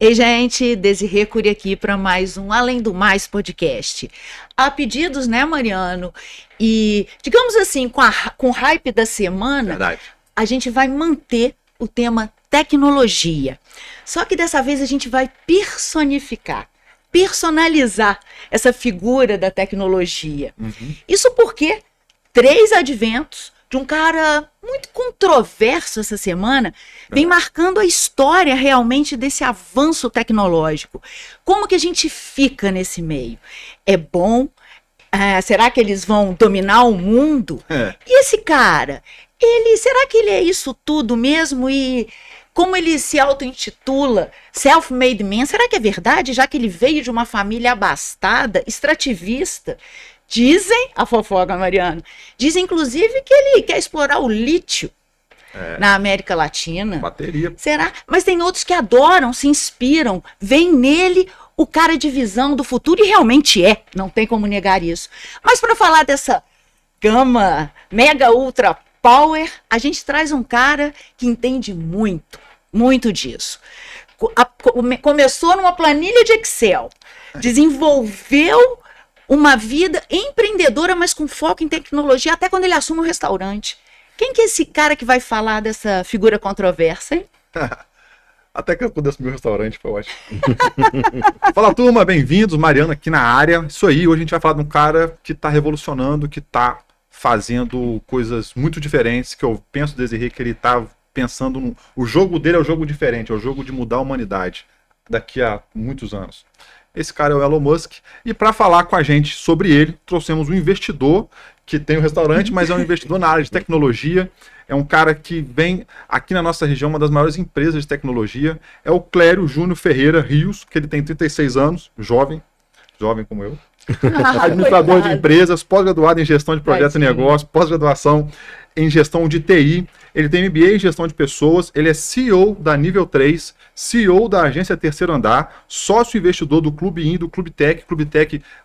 Ei, gente, Desirê Cury aqui para mais um Além do Mais podcast. Há pedidos, né, Mariano? E, digamos assim, com o hype da semana, Verdade. a gente vai manter o tema tecnologia. Só que dessa vez a gente vai personalizar essa figura da tecnologia. Isso porque 3 adventos de um cara muito controverso essa semana vem marcando a história realmente desse avanço tecnológico. Como que a gente fica nesse meio? É bom? Será que eles vão dominar o mundo? E esse cara, será que ele é isso tudo mesmo? E como ele se auto-intitula self-made man, será que é verdade? Já que ele veio de uma família abastada, extrativista. Dizem, a fofoca, Mariano, dizem inclusive que ele quer explorar o lítio na América Latina. Bateria. Será? Mas tem outros que adoram, se inspiram, veem nele o cara de visão do futuro, e realmente não tem como negar isso. Mas para falar dessa gama mega ultra power, a gente traz um cara que entende muito disso. Começou numa planilha de Excel, desenvolveu uma vida empreendedora, mas com foco em tecnologia, até quando ele assume um restaurante. Quem que é esse cara que vai falar dessa figura controversa, hein? Até que eu pude assumir o restaurante, foi ótimo. Fala, turma, bem-vindos. Mariano aqui na área. Isso aí, hoje a gente vai falar de um cara que está revolucionando, que está fazendo coisas muito diferentes, que eu penso, Desirê, que ele está pensando o jogo dele é um jogo diferente, é o jogo de mudar a humanidade daqui a muitos anos. Esse cara é o Elon Musk, e para falar com a gente sobre ele, trouxemos um investidor que tem um restaurante, mas é um investidor na área de tecnologia, é um cara que vem aqui na nossa região, uma das maiores empresas de tecnologia, é o Clério Júnior Ferreira Rios, que ele tem 36 anos, jovem como eu, administrador de empresas, pós-graduado em gestão de projetos e negócios, pós-graduação em gestão de TI, ele tem MBA em gestão de pessoas, ele é CEO da Nível 3, CEO da agência Terceiro Andar, sócio investidor do Clube In, do Clube Tech,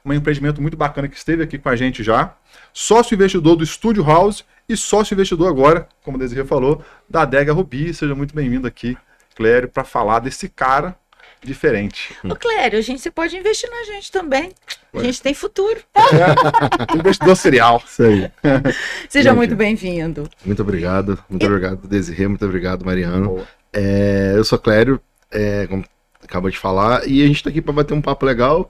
um empreendimento muito bacana que esteve aqui com a gente já, sócio investidor do Studio House e sócio investidor agora, como o Desirê falou, da Adega Rubi. Seja muito bem-vindo aqui, Clério, para falar desse cara diferente. Ô, Clério, você pode investir na gente também. A gente tem futuro. Investidor serial. Isso aí. Seja muito bem-vindo. Muito obrigado, Desirê, muito obrigado, Mariano. Eu sou Clério, como acabou de falar, e a gente está aqui para bater um papo legal,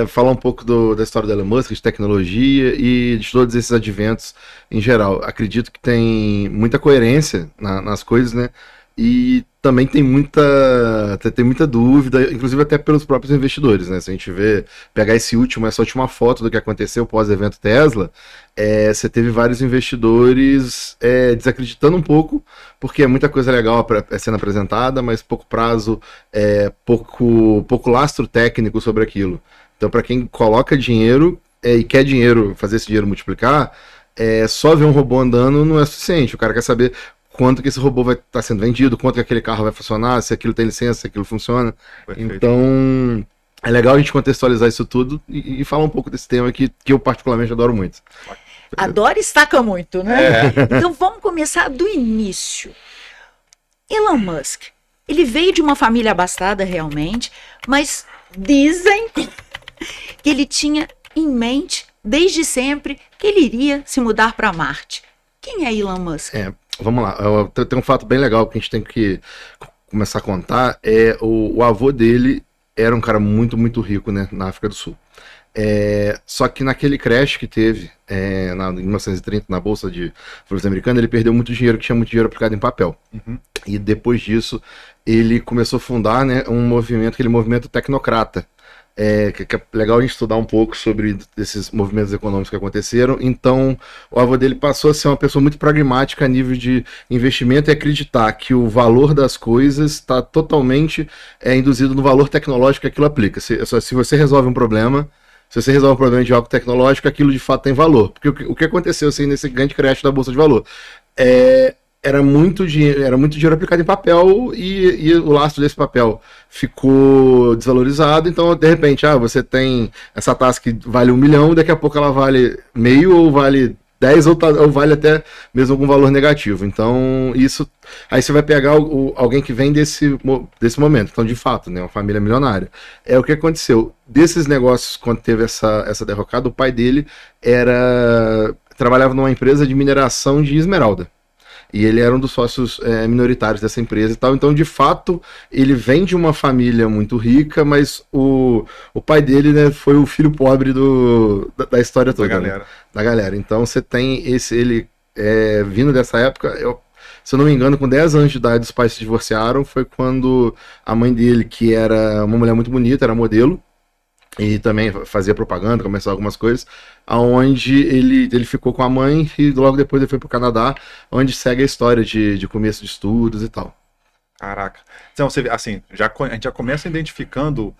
falar um pouco da história da Elon Musk, de tecnologia e de todos esses adventos em geral. Acredito que tem muita coerência nas coisas, né? E também tem muita dúvida, inclusive até pelos próprios investidores, né? Se a gente pegar essa última foto do que aconteceu pós-evento Tesla, você teve vários investidores desacreditando um pouco, porque é muita coisa legal sendo apresentada, mas pouco prazo, pouco lastro técnico sobre aquilo. Então, para quem coloca dinheiro e quer fazer esse dinheiro multiplicar, só ver um robô andando não é suficiente. O cara quer saber quanto que esse robô vai estar sendo vendido, quanto que aquele carro vai funcionar, se aquilo tem licença, se aquilo funciona. Perfeito. Então, é legal a gente contextualizar isso tudo e falar um pouco desse tema que eu particularmente adoro muito. Adora e estaca muito, né? Então vamos começar do início. Elon Musk, ele veio de uma família abastada realmente, mas dizem que ele tinha em mente, desde sempre, que ele iria se mudar para Marte. Quem é Elon Musk? Vamos lá, tem um fato bem legal que a gente tem que começar a contar, o avô dele era um cara muito, muito rico, né, na África do Sul. Só que naquele crash que teve em 1930 na Bolsa de Valores americana, ele perdeu muito dinheiro, que tinha muito dinheiro aplicado em papel. E depois disso, ele começou a fundar, né, aquele movimento tecnocrata. Que é legal a gente estudar um pouco sobre esses movimentos econômicos que aconteceram. Então, o avô dele passou a ser uma pessoa muito pragmática a nível de investimento e acreditar que o valor das coisas está totalmente induzido no valor tecnológico que aquilo aplica. Se você resolve um problema, de algo tecnológico, aquilo de fato tem valor. Porque o que aconteceu assim, nesse grande crash da Bolsa de Valor? Era muito dinheiro aplicado em papel e o lastro desse papel ficou desvalorizado. Então, de repente, você tem essa taça que vale 1 milhão, daqui a pouco ela vale meio ou vale 10 ou vale até mesmo algum valor negativo. Então, isso. Aí você vai pegar alguém que vem desse momento. Então, de fato, né? Uma família milionária. É o que aconteceu. Desses negócios, quando teve essa derrocada, o pai dele trabalhava numa empresa de mineração de esmeralda. E ele era um dos sócios minoritários dessa empresa e tal. Então, de fato, ele vem de uma família muito rica, mas o pai dele, né, foi o filho pobre da história toda. Galera. Né? Da galera. Então, você tem ele vindo dessa época. Se eu não me engano, com 10 anos de idade, os pais se divorciaram. Foi quando a mãe dele, que era uma mulher muito bonita, era modelo, e também fazia propaganda, começou algumas coisas, aonde ele ficou com a mãe e logo depois ele foi pro Canadá, onde segue a história de começo de estudos e tal. Caraca. Então, você vê, assim, a gente já começa identificando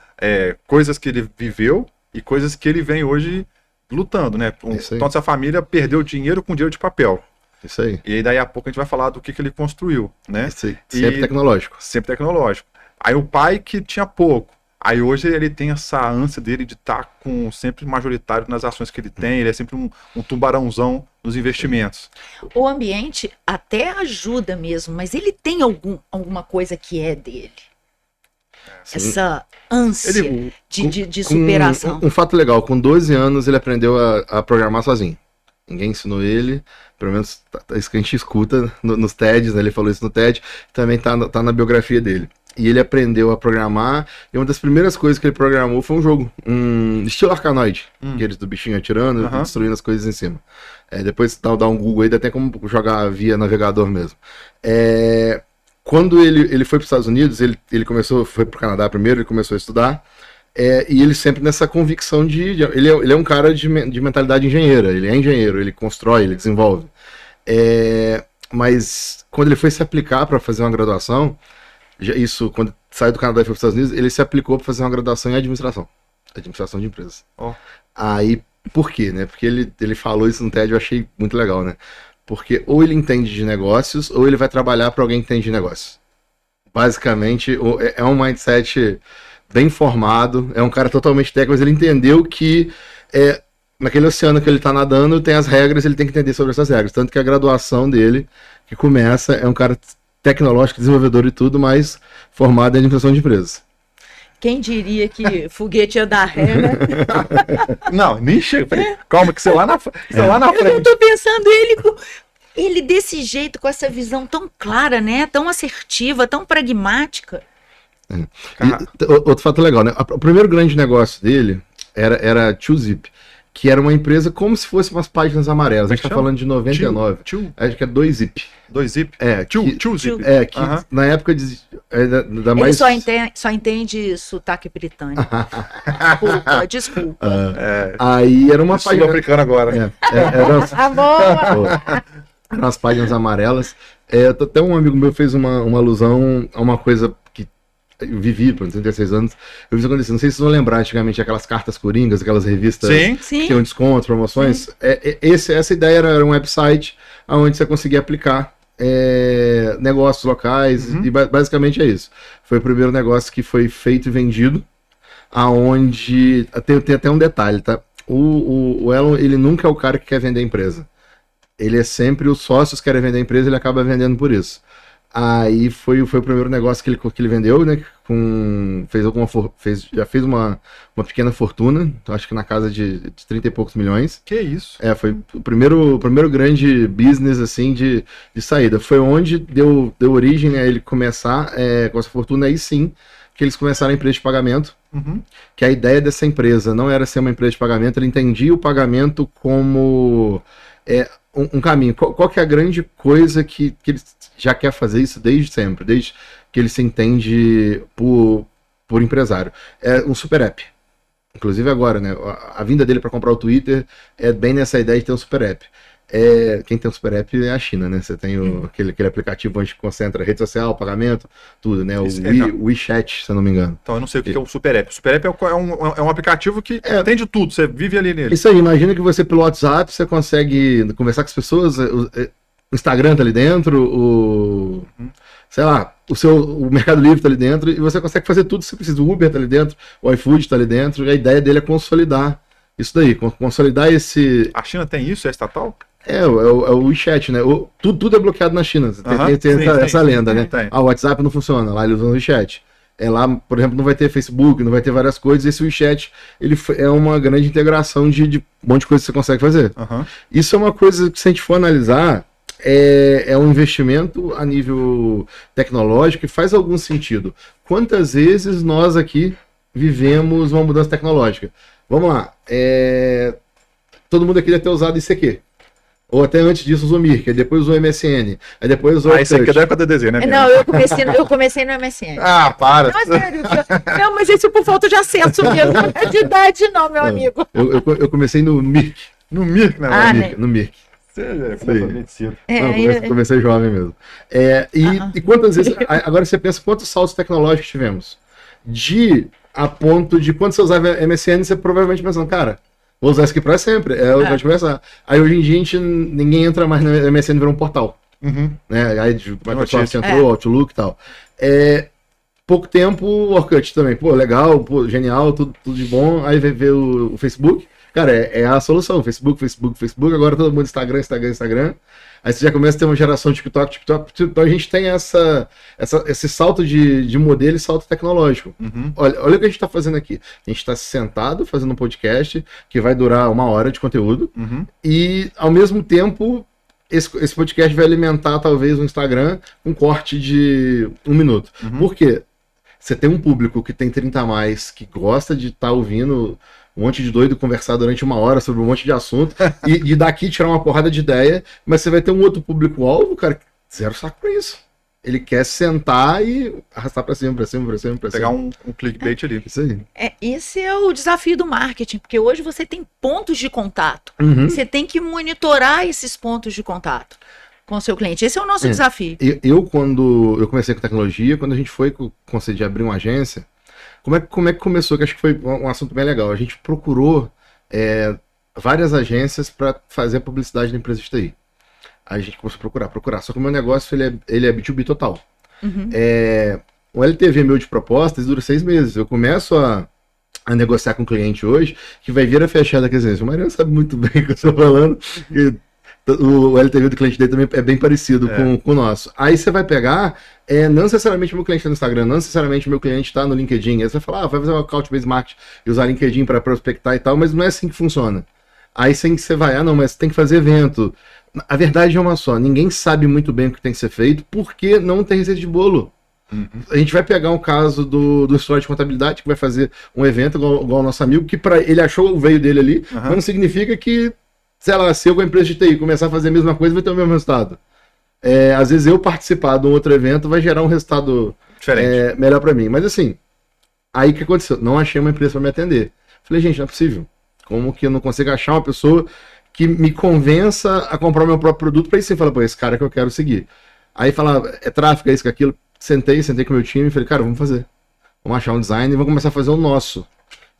coisas que ele viveu e coisas que ele vem hoje lutando, né? Então, essa família perdeu dinheiro com dinheiro de papel. Isso aí. E aí, daí a pouco, a gente vai falar do que ele construiu, né? Isso aí. Sempre tecnológico. Sempre tecnológico. Aí, o pai que tinha pouco. Aí hoje ele tem essa ânsia dele de estar sempre majoritário nas ações que ele tem, ele é sempre um tubarãozão nos investimentos. O ambiente até ajuda mesmo, mas ele tem alguma coisa que é dele. Sim. Essa ânsia de superação. Um fato legal, com 12 anos ele aprendeu a programar sozinho. Ninguém ensinou ele, pelo menos isso que a gente escuta nos TEDs, né? Ele falou isso no TED, também tá na biografia dele. E ele aprendeu a programar, e uma das primeiras coisas que ele programou foi um jogo, estilo Arkanoid, aqueles do bichinho atirando e destruindo as coisas em cima. Depois dá um Google aí, dá até como jogar via navegador mesmo. Quando ele foi para os Estados Unidos, ele foi para o Canadá primeiro, ele começou a estudar, e ele sempre nessa convicção ele é um cara de mentalidade engenheira, ele é engenheiro, ele constrói, ele desenvolve. Mas quando ele foi se aplicar para fazer uma graduação, quando saiu do Canadá e foi para os Estados Unidos, ele se aplicou para fazer uma graduação em administração de empresas. Aí, por quê, né? Porque ele falou isso no TED, eu achei muito legal, né? Porque ou ele entende de negócios, ou ele vai trabalhar para alguém que entende de negócios. Basicamente, é um mindset bem formado, é um cara totalmente técnico, mas ele entendeu que naquele oceano que ele está nadando, tem as regras, ele tem que entender sobre essas regras. Tanto que a graduação dele, que começa, é um cara tecnológico, desenvolvedor e tudo, mas formado em administração de empresas. Quem diria que foguete ia dar ré, né? Não, nem chega. Calma, que você lá na frente. Eu tô pensando ele desse jeito, com essa visão tão clara, né? Tão assertiva, tão pragmática. Outro fato legal, né? O primeiro grande negócio dele era 2Zip, que era uma empresa como se fosse umas páginas amarelas. A gente tá falando de 99. Acho que é 2Zip. 2Zip? 2Zip. Que na época da mais... Ele só entende sotaque britânico. Desculpa. Aí era uma página... Sul-africano agora. Eram as páginas amarelas. Até um amigo meu fez uma alusão a uma coisa que eu vivi por 36 anos. Eu vi isso acontecer. Não sei se vocês vão lembrar, antigamente, aquelas cartas coringas, aquelas revistas que tinham descontos, promoções. Essa ideia era um website onde você conseguia aplicar negócios locais, e basicamente é isso. Foi o primeiro negócio que foi feito e vendido, aonde tem até um detalhe, tá? O Elon, ele nunca é o cara que quer vender a empresa. Ele é sempre os sócios que querem vender a empresa, ele acaba vendendo por isso. Aí foi o primeiro negócio que ele vendeu, né? Já fez uma pequena fortuna, acho que na casa de 30 e poucos milhões. Que isso? Foi o primeiro grande business assim de saída. Foi onde deu origem a ele começar com essa fortuna, aí sim que eles começaram a empresa de pagamento. Que a ideia dessa empresa não era ser uma empresa de pagamento, ele entendia o pagamento como um caminho. Qual que é a grande coisa que ele já quer fazer isso desde sempre, desde que ele se entende por empresário? É um super app. Inclusive agora, né? A vinda dele para comprar o Twitter é bem nessa ideia de ter um super app. Quem tem um super app é a China, né? Você tem aquele aplicativo onde concentra rede social, pagamento, tudo, né? O WeChat, se eu não me engano. Então eu não sei o que é o super app. O super app é um aplicativo que tem de tudo, você vive ali nele. Isso aí, imagina que você pelo WhatsApp, você consegue conversar com as pessoas, o Instagram tá ali dentro, sei lá, o Mercado Livre tá ali dentro, e você consegue fazer tudo que você precisa. O Uber tá ali dentro, o iFood tá ali dentro, e a ideia dele é consolidar isso daí, consolidar esse... A China tem isso? É estatal? É o WeChat, né? Tudo é bloqueado na China. Tem essa lenda, né? Tem. O WhatsApp não funciona, lá eles usam o WeChat. Lá, por exemplo, não vai ter Facebook, não vai ter várias coisas. Esse WeChat, ele é uma grande integração de um monte de coisa que você consegue fazer. Isso é uma coisa que, se a gente for analisar, é um investimento a nível tecnológico que faz algum sentido. Quantas vezes nós aqui vivemos uma mudança tecnológica? Vamos lá. Todo mundo aqui deve ter usado ICQ. Ou até antes disso usou Mirk, aí depois usou MSN, aí depois usou isso aqui é da época da DDZ, né? Não, eu comecei no MSN. Ah, para! Não, sério. Não, mas isso por falta de acesso mesmo. Não é de idade não, meu amigo. Eu comecei no Mirk. No Mirk, né? No Mirk. Você comecei jovem mesmo. E quantas vezes... Agora você pensa quantos saltos tecnológicos tivemos. A ponto de quando você usava MSN, você provavelmente pensando, cara... Vou usar isso aqui pra sempre. Eu de conversar. Aí hoje em dia ninguém entra mais na MSN, virou um portal. Né? Aí Microsoft entrou, Outlook e tal. Pouco tempo, o Orkut também. Pô, legal, genial, tudo de bom. Aí vê o Facebook. Cara, é a solução. Facebook. Agora todo mundo Instagram. Aí você já começa a ter uma geração TikTok. Então a gente tem esse salto de modelo e salto tecnológico. Olha o que a gente está fazendo aqui. A gente está sentado fazendo um podcast que vai durar 1 hora de conteúdo. E, ao mesmo tempo, esse podcast vai alimentar talvez um Instagram com corte de 1 minuto. Por quê? Você tem um público que tem 30 a mais, que gosta de estar ouvindo um monte de doido conversar durante 1 hora sobre um monte de assunto e daqui tirar uma porrada de ideia, mas você vai ter um outro público-alvo, cara, zero saco pra isso. Ele quer sentar e arrastar pra cima. Pegar um clickbait ali. Isso aí. Esse é o desafio do marketing, porque hoje você tem pontos de contato. Você tem que monitorar esses pontos de contato com o seu cliente. Esse é o nosso desafio. Quando eu comecei com tecnologia, quando a gente foi com o conceito de abrir uma agência, como é que começou? Que acho que foi um assunto bem legal. A gente procurou várias agências para fazer publicidade na empresa de TI. Aí a gente começou a procurar. Só que o meu negócio ele é B2B total. O LTV meu de propostas dura 6 meses. Eu começo a negociar com o cliente hoje, que vai vir a fechar daqui a 6 meses. O Mariano sabe muito bem o que eu estou falando. O LTV do cliente dele também é bem parecido com o nosso. Aí você vai pegar, não necessariamente o meu cliente está no Instagram, não necessariamente o meu cliente está no LinkedIn. Aí você vai falar, vai fazer uma account-based marketing e usar LinkedIn para prospectar e tal, mas não é assim que funciona. Aí você vai, mas tem que fazer evento. A verdade é uma só, ninguém sabe muito bem o que tem que ser feito, porque não tem receita de bolo. A gente vai pegar um caso do história de contabilidade, que vai fazer um evento igual o nosso amigo, que ele achou o veio dele ali, mas não significa que, sei lá, se eu com a empresa de TI começar a fazer a mesma coisa, vai ter o mesmo resultado. Às vezes eu participar de um outro evento vai gerar um resultado diferente, melhor para mim. Mas assim, aí o que aconteceu? Não achei uma empresa para me atender. Falei, gente, não é possível. Como que eu não consigo achar uma pessoa que me convença a comprar o meu próprio produto para isso? Você fala, pô, esse cara que eu quero seguir. Aí fala, tráfego, é isso, aquilo. Sentei com o meu time e falei, cara, vamos fazer. Vamos achar um design e vamos começar a fazer o nosso.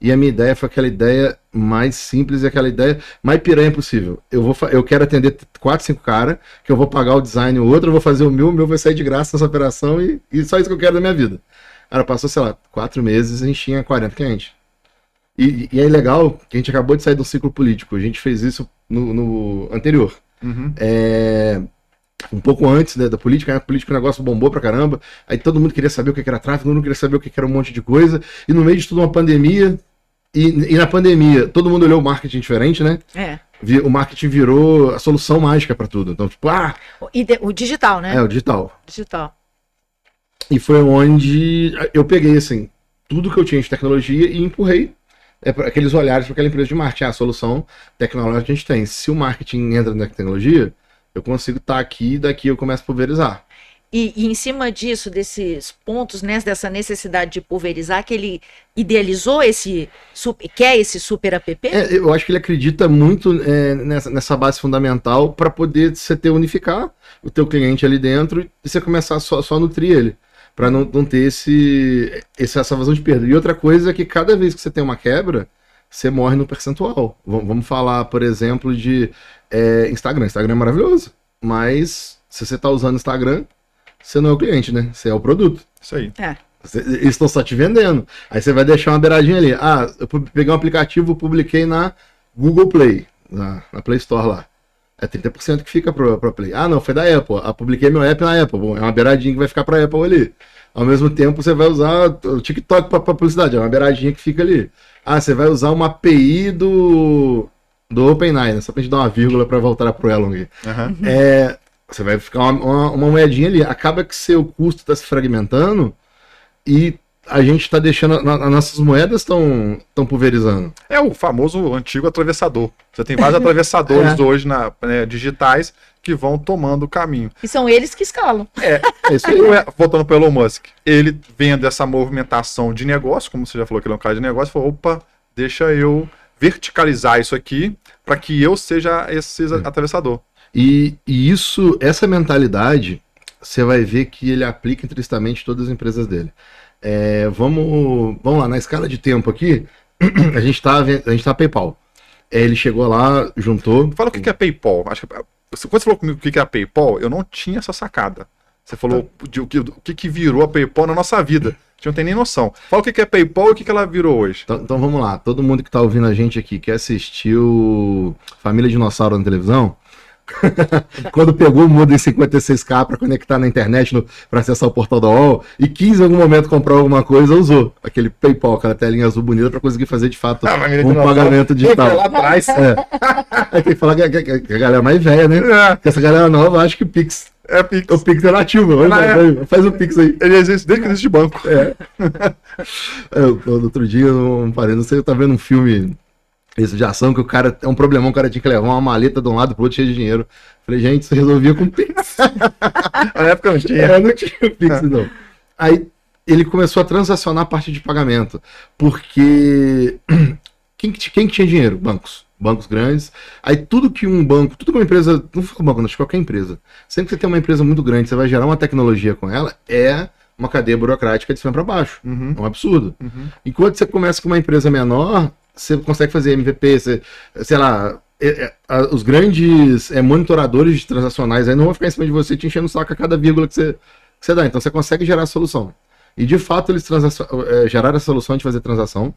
E a minha ideia foi aquela ideia mais simples e aquela ideia mais piranha possível. Eu quero atender 4, 5 caras, que eu vou pagar o design, o outro eu vou fazer o meu vai sair de graça nessa operação e só isso que eu quero da minha vida. Cara, passou, sei lá, 4 meses e a gente tinha 40 clientes. E é legal que a gente acabou de sair do ciclo político. A gente fez isso no anterior. Um pouco antes da política, a política o negócio bombou pra caramba. Aí todo mundo queria saber o que era tráfego, todo mundo queria saber o que era um monte de coisa. E no meio de tudo uma pandemia. E na pandemia, todo mundo olhou o marketing diferente, né? O marketing virou a solução mágica pra tudo. Então, tipo, o digital, né? O digital. Digital. E foi onde eu peguei, assim, tudo que eu tinha de tecnologia e empurrei aqueles olhares para aquela empresa de marketing. A solução tecnológica que a gente tem. Se o marketing entra na tecnologia, eu consigo estar aqui e daqui eu começo a pulverizar. E em cima disso, desses pontos, né, dessa necessidade de pulverizar, que ele idealizou esse super app? Eu acho que ele acredita muito nessa base fundamental para poder você unificar o teu cliente ali dentro e você começar só a nutrir ele, para não ter essa vazão de perda. E outra coisa é que cada vez que você tem uma quebra, você morre no percentual. Vamos falar, por exemplo, de Instagram. Instagram é maravilhoso, mas se você está usando Instagram, você não é o cliente, né? Você é o produto. Isso aí. Eles estão só te vendendo. Aí você vai deixar uma beiradinha ali. Eu peguei um aplicativo, publiquei na Google Play, na Play Store lá. É 30% que fica pra Play. Ah, não, foi da Apple. Publiquei meu app na Apple. Bom, é uma beiradinha que vai ficar pra Apple ali. Ao mesmo tempo, você vai usar o TikTok pra publicidade. É uma beiradinha que fica ali. Ah, você vai usar uma API do OpenAI, né? Só pra gente dar uma vírgula pra voltar pro Elon aqui. Uhum. Você vai ficar uma moedinha ali. Acaba que seu custo tá se fragmentando e a gente tá deixando. As nossas moedas estão pulverizando. É o famoso antigo atravessador. Você tem vários atravessadores hoje digitais que vão tomando o caminho. E são eles que escalam. É isso aí. Voltando para o Elon Musk, ele vendo essa movimentação de negócio, como você já falou que ele é um cara de negócio, falou, opa, deixa eu verticalizar isso aqui para que eu seja esse atravessador. E essa mentalidade, você vai ver que ele aplica intrinsecamente em todas as empresas dele. Vamos lá, na escala de tempo aqui, a gente tá PayPal. Ele chegou lá, juntou. Fala o que é PayPal. Acho que, quando você falou comigo o que é PayPal, eu não tinha essa sacada. Você falou o que virou a PayPal na nossa vida. A gente não tem nem noção. Fala o que é PayPal e o que ela virou hoje. Então vamos lá. Todo mundo que tá ouvindo a gente aqui, que assistiu Família Dinossauro na televisão, quando pegou o modem 56K para conectar na internet para acessar o portal da UOL e quis em algum momento comprar alguma coisa, usou aquele PayPal, aquela telinha azul bonita para conseguir fazer de fato um pagamento digital. Lá atrás. Aí tem que falar que a galera mais velha, né? Porque essa galera nova acha que o Pix é Pix. O Pix é nativo. Faz o Pix aí. Ele existe desde que existe de banco. Outro dia, não sei, eu tava vendo um filme esse de ação, que o cara é um problemão, o cara tinha que levar uma maleta de um lado pro outro cheio de dinheiro. Falei, gente, isso resolvia com Pix. Na época não tinha. Não tinha Pix, não. Aí ele começou a transacionar a parte de pagamento. Porque quem que tinha dinheiro? Bancos grandes. Aí tudo que uma empresa, não falo banco, não, qualquer empresa. Sempre que você tem uma empresa muito grande, você vai gerar uma tecnologia com ela, é uma cadeia burocrática de cima para baixo. Uhum. É um absurdo. Uhum. Enquanto você começa com uma empresa menor, você consegue fazer MVP, sei lá, os grandes monitoradores transacionais aí não vão ficar em cima de você te enchendo o saco a cada vírgula que você dá. Então você consegue gerar a solução. E de fato eles geraram a solução de fazer transação.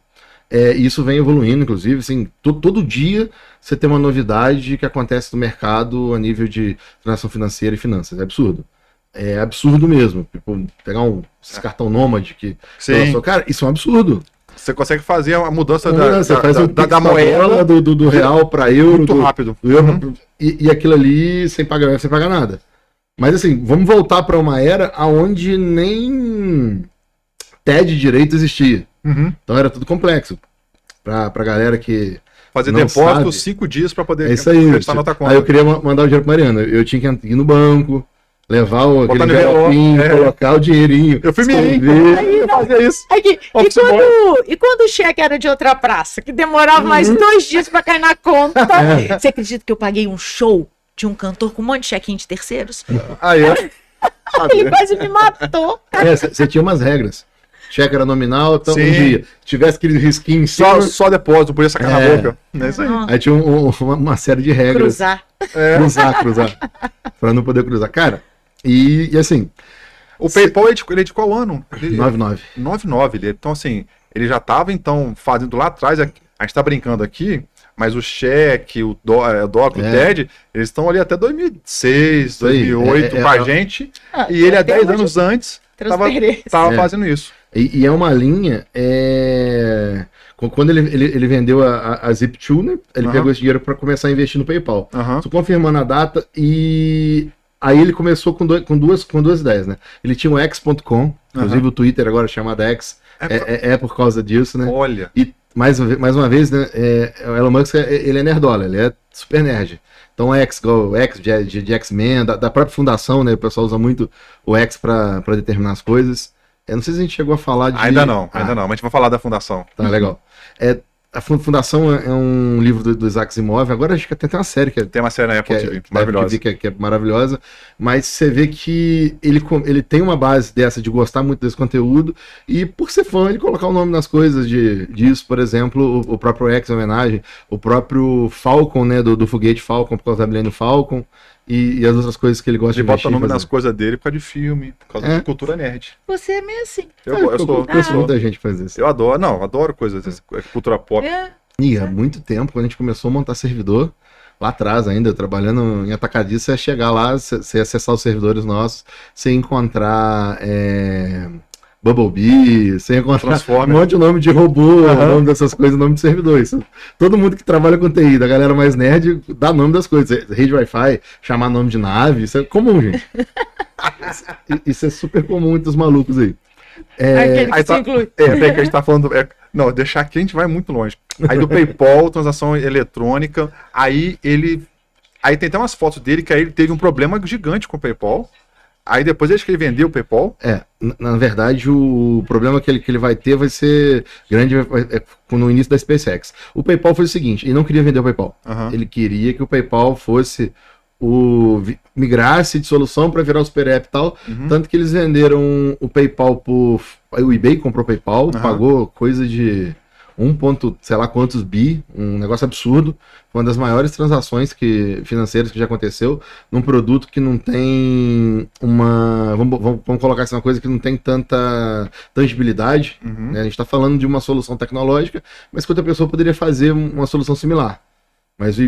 E isso vem evoluindo, inclusive, assim, todo dia você tem uma novidade que acontece no mercado a nível de transação financeira e finanças. É absurdo. É absurdo mesmo. Tipo, pegar esse cartão Nômade que lançou, cara, isso é um absurdo. Você consegue fazer a mudança da moeda do real para euro. Muito rápido. Do euro, e aquilo ali sem pagar nada. Mas assim, vamos voltar para uma era onde nem TED direito existia. Uhum. Então era tudo complexo. Pra galera que fazer não depósito sabe, 5 dias para poder isso aí. na outra conta. Aí eu queria mandar o dinheiro pro Mariano. Eu tinha que ir no banco, levar aquele envelope, colocar o dinheirinho. Eu fui eu fazia isso. E quando o cheque era de outra praça, que demorava mais 2 dias para cair na conta, você acredita que eu paguei um show de um cantor com um monte de chequinho de terceiros? Ele quase me matou. Você tinha umas regras. Cheque era nominal, então um dia. Se tivesse aquele risquinho em cima... Só depósito, podia sacar na boca. É isso aí. Aí tinha uma série de regras. Cruzar. Pra não poder cruzar. Cara, e assim... O PayPal ele é de qual ano? 99. 99. Então, assim, ele já estava, então, fazendo lá atrás... A gente tá brincando aqui, mas o cheque, o DOC, o TED, eles estão ali até 2006, 2008 com a gente. E ele, há 10 anos antes, tava fazendo isso. E é uma linha. Quando ele vendeu a Zip2, né? Ele pegou esse dinheiro para começar a investir no PayPal. Tô confirmando a data e aí ele começou com duas ideias, né? Ele tinha o X.com, inclusive o Twitter agora chamado X. É por causa disso, né? Olha. E mais uma vez, né? O Elon Musk ele é nerdola, ele é super nerd. Então X de X-Men, da própria fundação, né? O pessoal usa muito o X para determinar as coisas. Eu não sei se a gente chegou a falar de... Ainda não, mas a gente vai falar da fundação. Tá, legal. A Fundação é um livro do Isaac Asimov. Agora acho que até tem uma série tem uma série na Apple TV, maravilhosa. Que é maravilhosa. Mas você vê que ele tem uma base dessa de gostar muito desse conteúdo e por ser fã, ele colocar o nome nas coisas disso. Por exemplo, o próprio X em homenagem, o próprio Falcon, né, do foguete Falcon, por causa da Millennium Falcon. E as outras coisas que ele gosta de bota o nome nas coisas dele por causa de filme, por causa de cultura nerd. Você é meio assim. Eu sou. Muita gente faz isso. Eu adoro coisas, cultura pop. E há muito tempo, quando a gente começou a montar servidor, lá atrás ainda, trabalhando em atacadista, você ia chegar lá, você ia acessar os servidores nossos, você ia encontrar Bumblebee, você ia encontrar um monte de nome de robô, nome dessas coisas, nome de servidores. Todo mundo que trabalha com TI, da galera mais nerd, dá nome das coisas. Rede Wi-Fi, chamar nome de nave, isso é comum, gente. Isso é super comum entre os malucos aí. Aquele que inclui. Que a gente tá falando. Não, deixar aqui a gente vai muito longe. Aí do PayPal, transação eletrônica, aí ele. Aí tem até umas fotos dele que aí ele teve um problema gigante com o PayPal. Aí depois ele que ele vendeu o PayPal. Na verdade, o problema que ele vai ter vai ser grande no início da SpaceX. O PayPal foi o seguinte, ele não queria vender o PayPal. Ele queria que o PayPal fosse migrasse de solução para virar o Super App e tal. Tanto que eles venderam o PayPal o eBay comprou o PayPal, pagou coisa de sei lá quantos bi, um negócio absurdo. Foi uma das maiores transações financeiras que já aconteceu num produto que não tem vamos colocar assim, uma coisa que não tem tanta tangibilidade. Né? A gente está falando de uma solução tecnológica, mas que outra pessoa poderia fazer uma solução similar. Mas o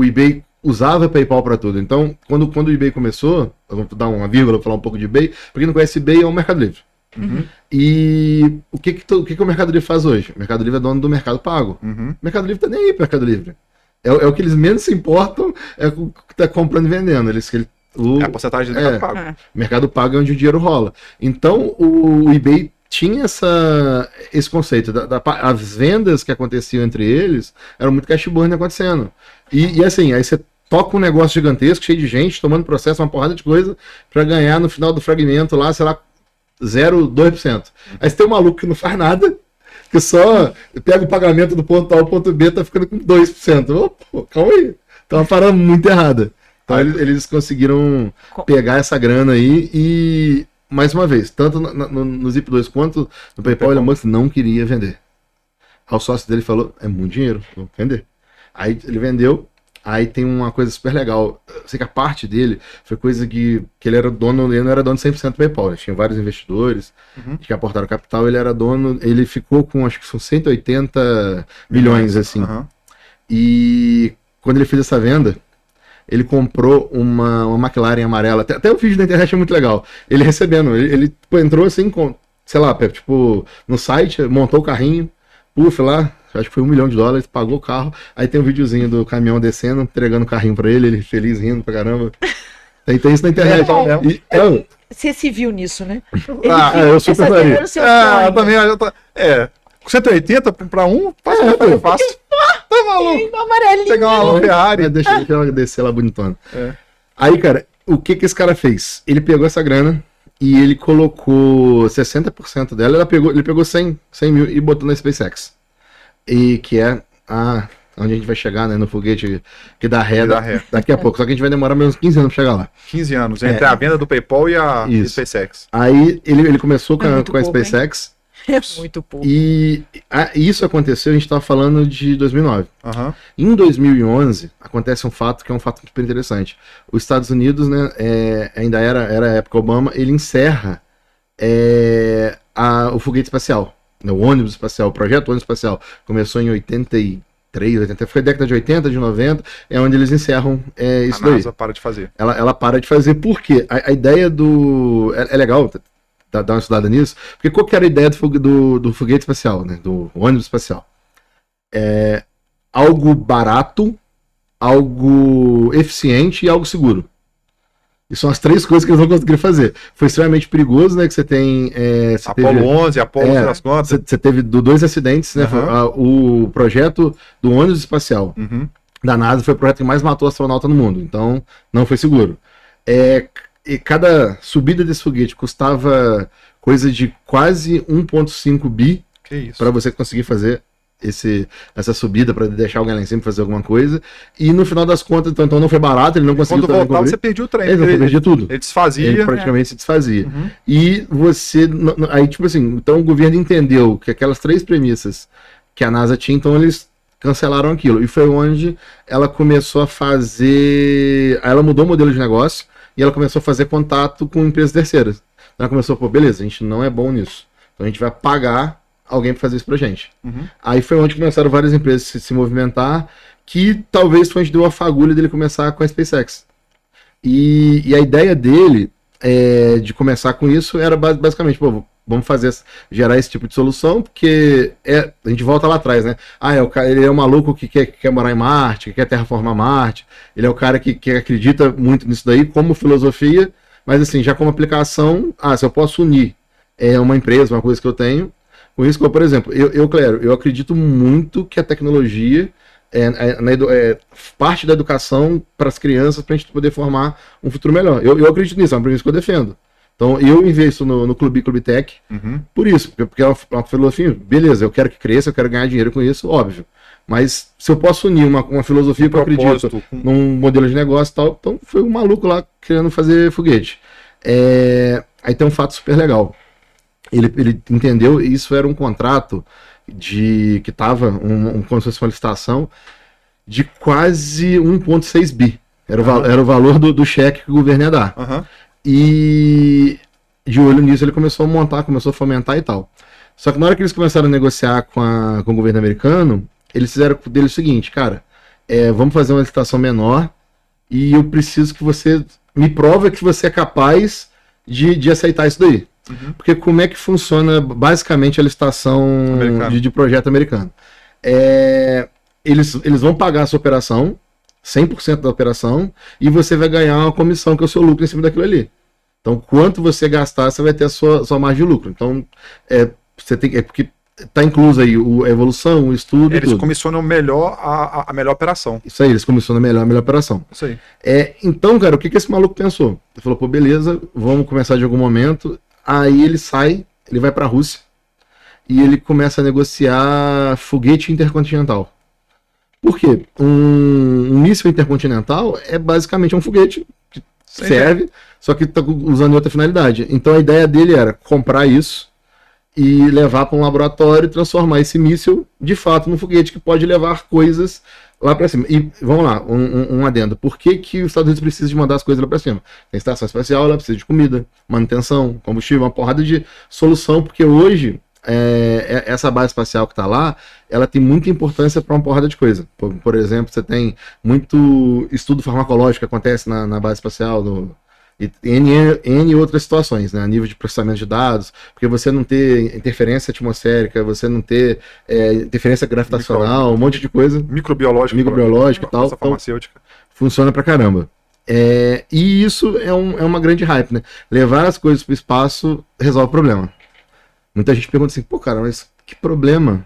eBay usava PayPal para tudo. Então, quando o eBay começou, vamos dar uma vírgula, falar um pouco de eBay, para quem não conhece, eBay é um Mercado Livre. E o que o Mercado Livre faz hoje? O Mercado Livre é dono do Mercado Pago. O Mercado Livre tá nem aí pro Mercado Livre. É o que eles menos se importam, é o que tá comprando e vendendo. É a porcentagem do Mercado Pago. O Mercado Pago é onde o dinheiro rola. Então, o eBay tinha esse conceito. As vendas que aconteciam entre eles eram muito cash burn acontecendo. E assim, aí você toca um negócio gigantesco, cheio de gente, tomando processo, uma porrada de coisa, para ganhar no final do fragmento lá, sei lá, 0,2%. Aí você tem um maluco que não faz nada, que só pega o pagamento do ponto A ao ponto B, tá ficando com 2%. Pô, calma aí. Tá uma parada muito errada. Então eles conseguiram pegar essa grana aí e, mais uma vez, tanto no Zip2 quanto no PayPal, Elon Musk não queria vender. Aí o sócio dele falou, é muito dinheiro, vou vender. Aí ele vendeu. Aí tem uma coisa super legal. Eu sei que a parte dele foi coisa que ele era dono, ele não era dono de 100% do PayPal. Ele tinha vários investidores que aportaram capital, ele era dono, ele ficou com acho que são 180 milhões, assim. E quando ele fez essa venda, ele comprou uma McLaren amarela. Até o vídeo da internet é muito legal. Ele recebendo, ele entrou assim, sei lá, tipo, no site, montou o carrinho, lá. Acho que foi $1 milhão, pagou o carro. Aí tem um videozinho do caminhão descendo, entregando o carrinho pra ele feliz, rindo pra caramba. Tem isso na internet. Você se viu nisso, né? Eu super faria. Também. Com 180 pra fácil. Tá maluco? Amarelinho. Pegar uma Ferrari. Deixa ela descer lá bonitona. Aí, cara, o que esse cara fez? Ele pegou essa grana e ele colocou 60% dela. Ele pegou 100 mil e botou na SpaceX. E que é onde a gente vai chegar, né, no foguete que dá ré daqui a pouco. Só que a gente vai demorar menos 15 anos pra chegar lá. 15 anos, entre a venda do PayPal e a SpaceX. Aí ele começou com a SpaceX. É muito pouco. E isso aconteceu, a gente estava falando de 2009. Em 2011, acontece um fato que é um fato super interessante. Os Estados Unidos, né, ainda era a época Obama, ele encerra o foguete espacial. O ônibus espacial, o projeto ônibus espacial começou em 83, 80, foi década de 80, de 90, é onde eles encerram isso daí. A NASA para de fazer. Ela para de fazer, por quê? A ideia do... É legal dar uma estudada nisso, porque qual que era a ideia do foguete espacial, né? Do ônibus espacial? Algo barato, algo eficiente e algo seguro. E são as três coisas que eles vão conseguir fazer. Foi extremamente perigoso, né? Que você tem... Apollo 11, Apollo das contas. Você teve 2 acidentes, né? O projeto do ônibus espacial da NASA foi o projeto que mais matou astronauta no mundo. Então, não foi seguro. E cada subida desse foguete custava coisa de quase 1,5 bi para você conseguir fazer essa subida, para deixar alguém lá em cima fazer alguma coisa. E no final das contas, então não foi barato, ele não conseguiu. Quando voltava, você perdia o trem. Ele perdia tudo. Ele desfazia. Ele praticamente se desfazia. E você... Aí, tipo assim, então o governo entendeu que aquelas 3 premissas que a NASA tinha, então eles cancelaram aquilo. E foi onde ela começou a fazer... Aí ela mudou o modelo de negócio e ela começou a fazer contato com empresas terceiras. Ela começou a pôr, beleza, a gente não é bom nisso. Então a gente vai pagar alguém para fazer isso pra gente. Aí foi onde começaram várias empresas a se movimentar, que talvez foi onde deu a fagulha dele começar com a SpaceX. E a ideia dele de começar com isso era basicamente, pô, vamos gerar esse tipo de solução, porque a gente volta lá atrás, né? Ele é um maluco que quer morar em Marte, que quer terraformar Marte, ele é o cara que acredita muito nisso daí como filosofia, mas assim, já como aplicação, se eu posso unir uma empresa, uma coisa que eu tenho, com isso, por exemplo, eu acredito muito que a tecnologia parte da educação para as crianças, para a gente poder formar um futuro melhor. Eu acredito nisso, é uma premissa que eu defendo. Então, eu investo no Clube Tech por isso, porque é uma filosofia, beleza, eu quero que cresça, eu quero ganhar dinheiro com isso, óbvio. Mas se eu posso unir uma filosofia que eu acredito num modelo de negócio e tal, então foi um maluco lá querendo fazer foguete. Aí tem um fato super legal. Ele entendeu, e isso era um contrato que estava como se fosse uma licitação de quase 1,6 bi. Era o valor do cheque que o governo ia dar. E de olho nisso ele começou a montar, começou a fomentar e tal. Só que na hora que eles começaram a negociar com o governo americano, eles fizeram dele o seguinte, cara, vamos fazer uma licitação menor e eu preciso que você me prove que você é capaz de aceitar isso daí. Porque como é que funciona basicamente a licitação de projeto americano? Eles vão pagar a sua operação, 100% da operação, e você vai ganhar uma comissão, que é o seu lucro em cima daquilo ali. Então, quanto você gastar, você vai ter a sua margem de lucro. Então, você tem porque está incluso aí a evolução, o estudo. Eles comissionam melhor a melhor operação. Isso aí, eles comissionam a melhor operação. Isso aí. Então, cara, o que esse maluco pensou? Ele falou, pô, beleza, vamos começar de algum momento. Aí ele vai para a Rússia e ele começa a negociar foguete intercontinental. Por quê? Um míssil intercontinental é basicamente um foguete que serve, só que está usando outra finalidade. Então a ideia dele era comprar isso e levar para um laboratório e transformar esse míssil de fato num foguete que pode levar coisas lá para cima. E vamos lá, um adendo. Por que os Estados Unidos precisam de mandar as coisas lá para cima? Tem estação espacial, ela precisa de comida, manutenção, combustível, uma porrada de solução, porque hoje essa base espacial que está lá, ela tem muita importância para uma porrada de coisa. Por exemplo, você tem muito estudo farmacológico que acontece na base espacial, e N outras situações, né, a nível de processamento de dados, porque você não ter interferência atmosférica, você não ter interferência gravitacional, um monte de coisa. Microbiológica e tal. Farmacêutica. Então, funciona pra caramba. E isso é uma grande hype, né? Levar as coisas para o espaço resolve o problema. Muita gente pergunta assim, pô, cara, mas que problema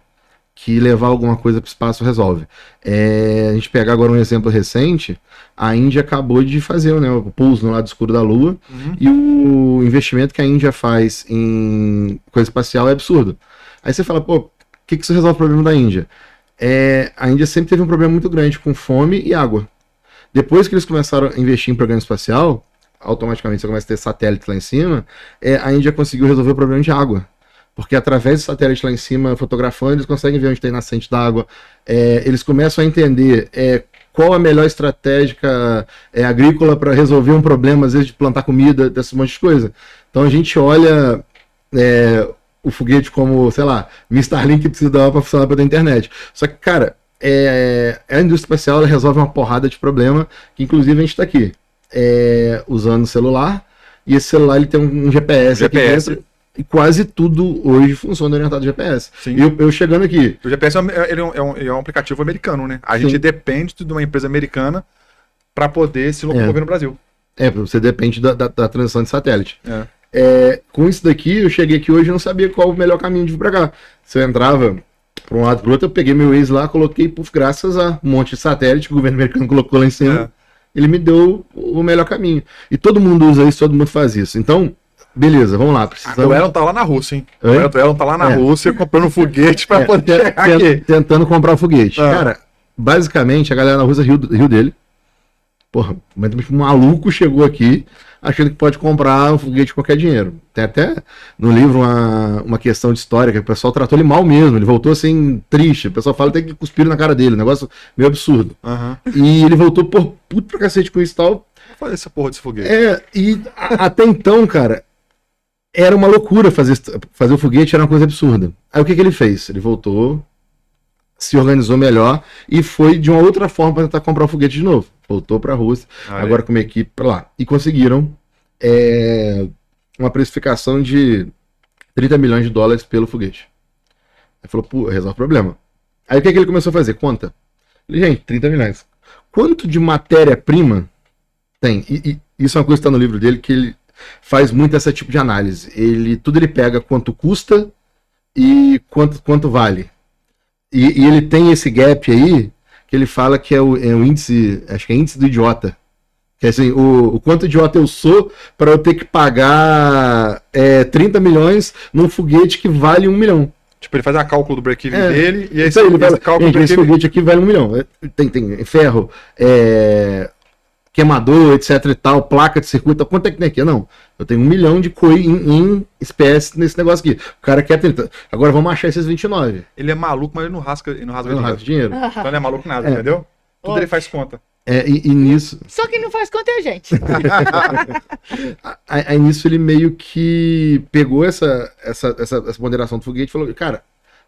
que levar alguma coisa para o espaço resolve? A gente pegar agora um exemplo recente, a Índia acabou de fazer, né, o pouso no lado escuro da Lua, e o investimento que a Índia faz em coisa espacial é absurdo. Aí você fala, pô, o que isso resolve o problema da Índia? A Índia sempre teve um problema muito grande com fome e água. Depois que eles começaram a investir em programa espacial, automaticamente você começa a ter satélite lá em cima, a Índia conseguiu resolver o problema de água. Porque através do satélite lá em cima, fotografando, eles conseguem ver onde tem nascente d'água. Eles começam a entender qual a melhor estratégia agrícola para resolver um problema, às vezes, de plantar comida, desse monte de coisa. Então a gente olha o foguete como, sei lá, minha Starlink que precisa dar para funcionar pela internet. Só que, cara, a indústria espacial ela resolve uma porrada de problema, que inclusive a gente está aqui usando celular, e esse celular ele tem um GPS aqui dentro. E quase tudo hoje funciona orientado a GPS. Sim. Eu chegando aqui... O GPS ele é um aplicativo americano, né? A gente depende de uma empresa americana para poder se locomover no Brasil. Você depende da transição de satélite. Com isso daqui, eu cheguei aqui hoje e não sabia qual o melhor caminho de vir para cá. Se eu entrava para um lado para o outro, eu peguei meu Waze lá, coloquei, graças a um monte de satélite que o governo americano colocou lá em cima, ele me deu o melhor caminho. E todo mundo usa isso, todo mundo faz isso. Então... Beleza, vamos lá. O Elon tá lá na Rússia, hein? O Elon tá lá na Rússia comprando um foguete pra poder chegar aqui. Tentando comprar o foguete. Cara, basicamente a galera na Rússia riu dele. Porra, mas um maluco chegou aqui achando que pode comprar um foguete com qualquer dinheiro. Tem até no livro uma questão de história que o pessoal tratou ele mal mesmo. Ele voltou assim, triste. O pessoal fala até que cuspiram na cara dele. Um negócio meio absurdo. E ele voltou, puto pra cacete com isso e tal. Vou fazer essa porra desse foguete. E até então, cara... Era uma loucura fazer o foguete, era uma coisa absurda. Aí o que ele fez? Ele voltou, se organizou melhor e foi de uma outra forma para tentar comprar o foguete de novo. Voltou para a Rússia, agora com uma equipe para lá. E conseguiram uma precificação de $30 milhões pelo foguete. Aí falou, pô, resolve o problema. Aí o que ele começou a fazer? Conta. Falei, gente, 30 milhões. Quanto de matéria-prima tem? E isso é uma coisa que está no livro dele, que ele faz muito esse tipo de análise. Tudo ele pega quanto custa e quanto vale. E ele tem esse gap aí, que ele fala que é o índice, acho que é índice do idiota. Que é assim, o quanto idiota eu sou para eu ter que pagar 30 milhões num foguete que vale 1 milhão. Tipo, ele faz a cálculo do break-even dele e esse cálculo do esse foguete aqui vale 1 milhão. Tem ferro, queimador, etc e tal, placa de circuito. Quanto é que tem aqui? Não, eu tenho 1 milhão de COI em espécie nesse negócio aqui. O cara quer 30. Agora vamos achar esses 29. Ele é maluco, mas ele não rasga dinheiro. Então ele não é maluco nada, entendeu? Tudo ele faz conta. E nisso... Só quem não faz conta é a gente. Aí nisso ele meio que pegou essa ponderação do foguete e falou, cara,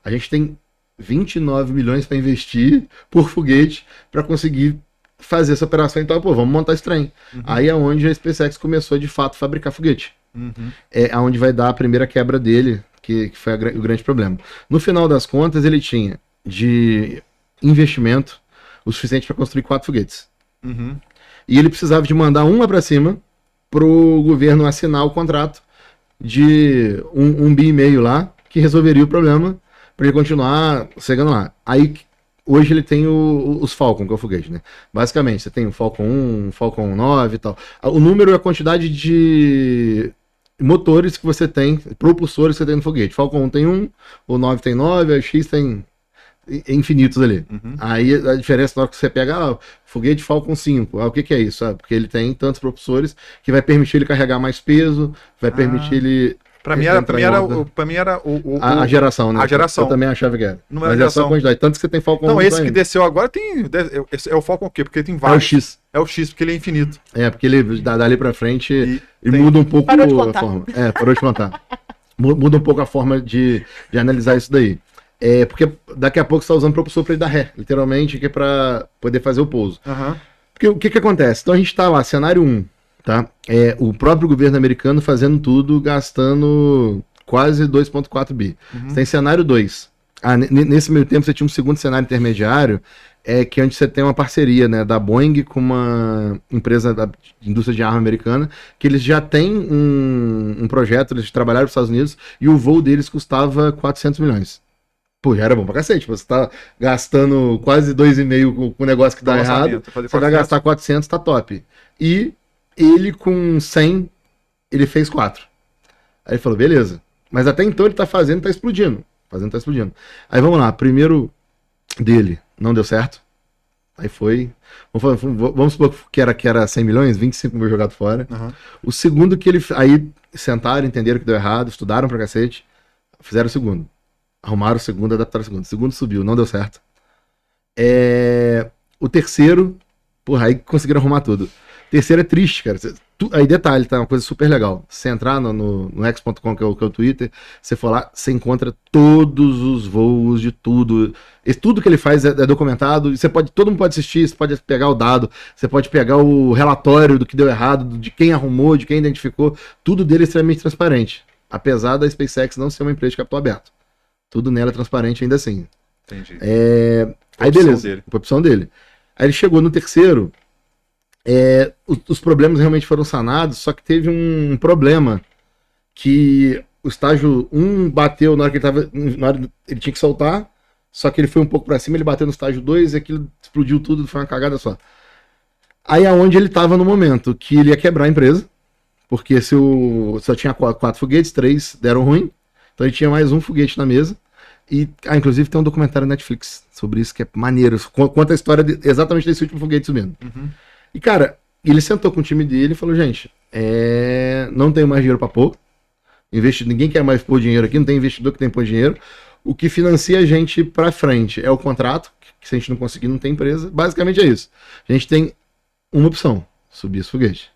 a gente tem 29 milhões para investir por foguete para conseguir fazer essa operação, então, pô, vamos montar esse trem. Aí é onde a SpaceX começou de fato a fabricar foguete. É onde vai dar a primeira quebra dele, que foi o grande problema. No final das contas, ele tinha de investimento o suficiente para construir 4 foguetes. E ele precisava de mandar uma para cima pro governo assinar o contrato de 1,5 bi lá, que resolveria o problema para ele continuar chegando lá. Aí hoje ele tem os Falcon, que é o foguete, né? Basicamente, você tem o Falcon 1, o Falcon 9 e tal. O número é a quantidade de motores que você tem, propulsores que você tem no foguete. Falcon 1 tem 1, o 9 tem 9, a X tem infinitos ali. Aí a diferença na hora que você pega foguete Falcon 5, o que é isso? Porque ele tem tantos propulsores que vai permitir ele carregar mais peso, vai permitir ele... Pra mim era a geração, né? A geração. Eu também achava que era. Não era mas geração. É só a quantidade. Tanto que você tem Falcon 1. Não, esse que desceu agora é o Falcon o quê? Porque tem vários. É o X. É o X, porque ele é infinito. Porque ele dali pra frente e muda um pouco a forma. Parou de contar. Muda um pouco a forma de analisar isso daí. Porque daqui a pouco você está usando propulsor para ele dar ré, literalmente, que é para poder fazer o pouso. Porque o que acontece? Então a gente está lá, cenário 1, tá? O próprio governo americano fazendo tudo, gastando quase 2,4 bi. Você tem cenário 2. Nesse meio tempo você tinha um segundo cenário intermediário, que é onde você tem uma parceria, né, da Boeing com uma empresa da indústria de arma americana, que eles já têm um projeto, eles trabalharam nos Estados Unidos, e o voo deles custava 400 milhões. Pô, já era bom pra cacete. Você tá gastando quase 2,5 com um negócio que dá errado. Você vai gastar 400, tá top. E ele com 100, ele fez 4. Aí ele falou, beleza. Mas até então ele tá fazendo, tá explodindo. Aí vamos lá, primeiro dele, não deu certo. Aí foi... Vamos supor que era 100 milhões, 25 mil jogado fora. O segundo que ele... Aí sentaram, entenderam que deu errado, estudaram pra cacete, fizeram o segundo. Arrumaram o segundo, adaptaram o segundo. O segundo subiu, não deu certo. O terceiro, porra, aí conseguiram arrumar tudo. O terceiro é triste, cara. Aí detalhe, tá? Uma coisa super legal. Você entrar no x.com, que é o Twitter, você for lá, você encontra todos os voos de tudo. Tudo que ele faz é documentado. Todo mundo pode assistir, você pode pegar o dado, você pode pegar o relatório do que deu errado, de quem arrumou, de quem identificou. Tudo dele é extremamente transparente. Apesar da SpaceX não ser uma empresa de capital aberto. Tudo nela é transparente ainda assim. Entendi. Aí beleza, foi a opção dele. Aí ele chegou no terceiro, os problemas realmente foram sanados, só que teve um problema, que o estágio 1 bateu na hora que ele tinha que soltar, só que ele foi um pouco para cima, ele bateu no estágio 2 e aquilo explodiu tudo, foi uma cagada só. Aí é onde ele estava no momento, que ele ia quebrar a empresa, porque só tinha 4 foguetes, 3 deram ruim, então ele tinha mais um foguete na mesa. E, inclusive tem um documentário na Netflix sobre isso, que é maneiro. Conta a história exatamente desse último foguete subindo. E, cara, ele sentou com o time dele e falou, gente, não tenho mais dinheiro pra pôr. Ninguém quer mais pôr dinheiro aqui, não tem investidor que tem que pôr dinheiro. O que financia a gente pra frente é o contrato, que se a gente não conseguir, não tem empresa. Basicamente é isso. A gente tem uma opção, subir esse foguete.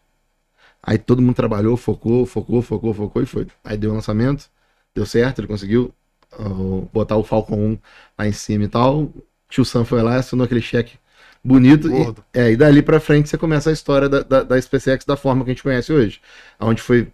Aí todo mundo trabalhou, focou e foi. Aí deu o lançamento. Deu certo, ele conseguiu botar o Falcon 1 lá em cima e tal. Tio Sam foi lá, assinou aquele cheque bonito. E dali pra frente você começa a história da SpaceX da forma que a gente conhece hoje. Onde foi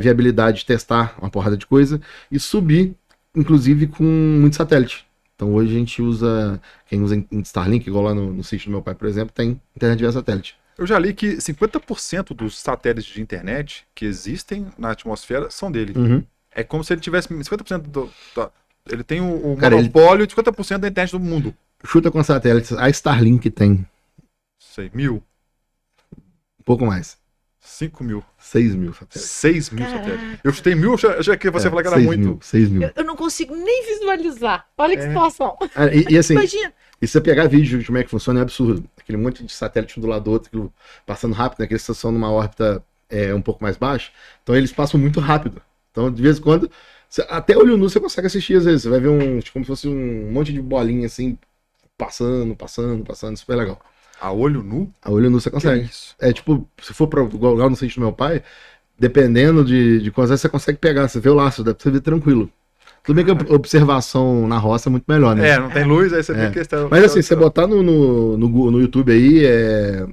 viabilidade de testar uma porrada de coisa e subir, inclusive, com muito satélite. Então hoje a gente usa, quem usa Starlink, igual lá no sítio do meu pai, por exemplo, tem internet via satélite. Eu já li que 50% dos satélites de internet que existem na atmosfera são dele. Uhum. É como se ele tivesse 50% ele tem o Cara, monopólio de 50% da internet do mundo. Chuta com satélites, a Starlink tem. Sei, 1.000. Um pouco mais. 5.000. 6.000 satélites. 6.000 satélites. Eu chutei 1.000, eu achei que você falou que era muito. 6.000. Eu não consigo nem visualizar. Olha que situação. E assim, Imagina. e se você pegar vídeo de como é que funciona, é absurdo. Aquele monte de satélite um do lado do outro, aquilo passando rápido, né? Que eles estão numa órbita um pouco mais baixa. Então eles passam muito rápido. Então, de vez em quando, até olho nu você consegue assistir às vezes. Você vai ver como se fosse um monte de bolinha assim, passando, super legal. A olho nu? A olho nu você consegue. Isso? É tipo, se for pra, igual no sítio do meu pai, dependendo de quantas vezes você consegue pegar, você vê o laço, dá pra você ver tranquilo. Tudo bem que a observação na roça é muito melhor, né? Não tem luz, aí você tem questão. Mas assim, você botar no YouTube aí,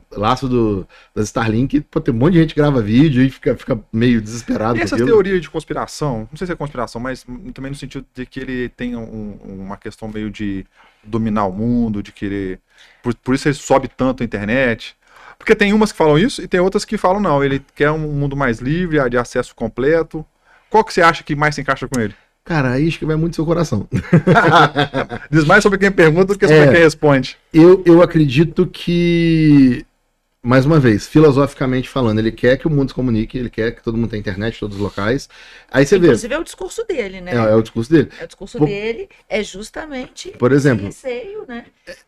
laço das Starlink, pô, tem um monte de gente que grava vídeo e fica meio desesperado. E essas teorias de conspiração, não sei se é conspiração, mas também no sentido de que ele tem uma questão meio de dominar o mundo, de querer... Por isso ele sobe tanto a internet. Porque tem umas que falam isso e tem outras que falam não, ele quer um mundo mais livre, de acesso completo. Qual que você acha que mais se encaixa com ele? Cara, aí acho que vai muito do seu coração. Diz mais sobre quem pergunta do que sobre quem responde. Eu acredito que, mais uma vez, filosoficamente falando, ele quer que o mundo se comunique, ele quer que todo mundo tenha internet em todos os locais. Aí você vê. Inclusive é o discurso dele, né? É o discurso dele. É o discurso dele, é justamente por exemplo, esse receio, né?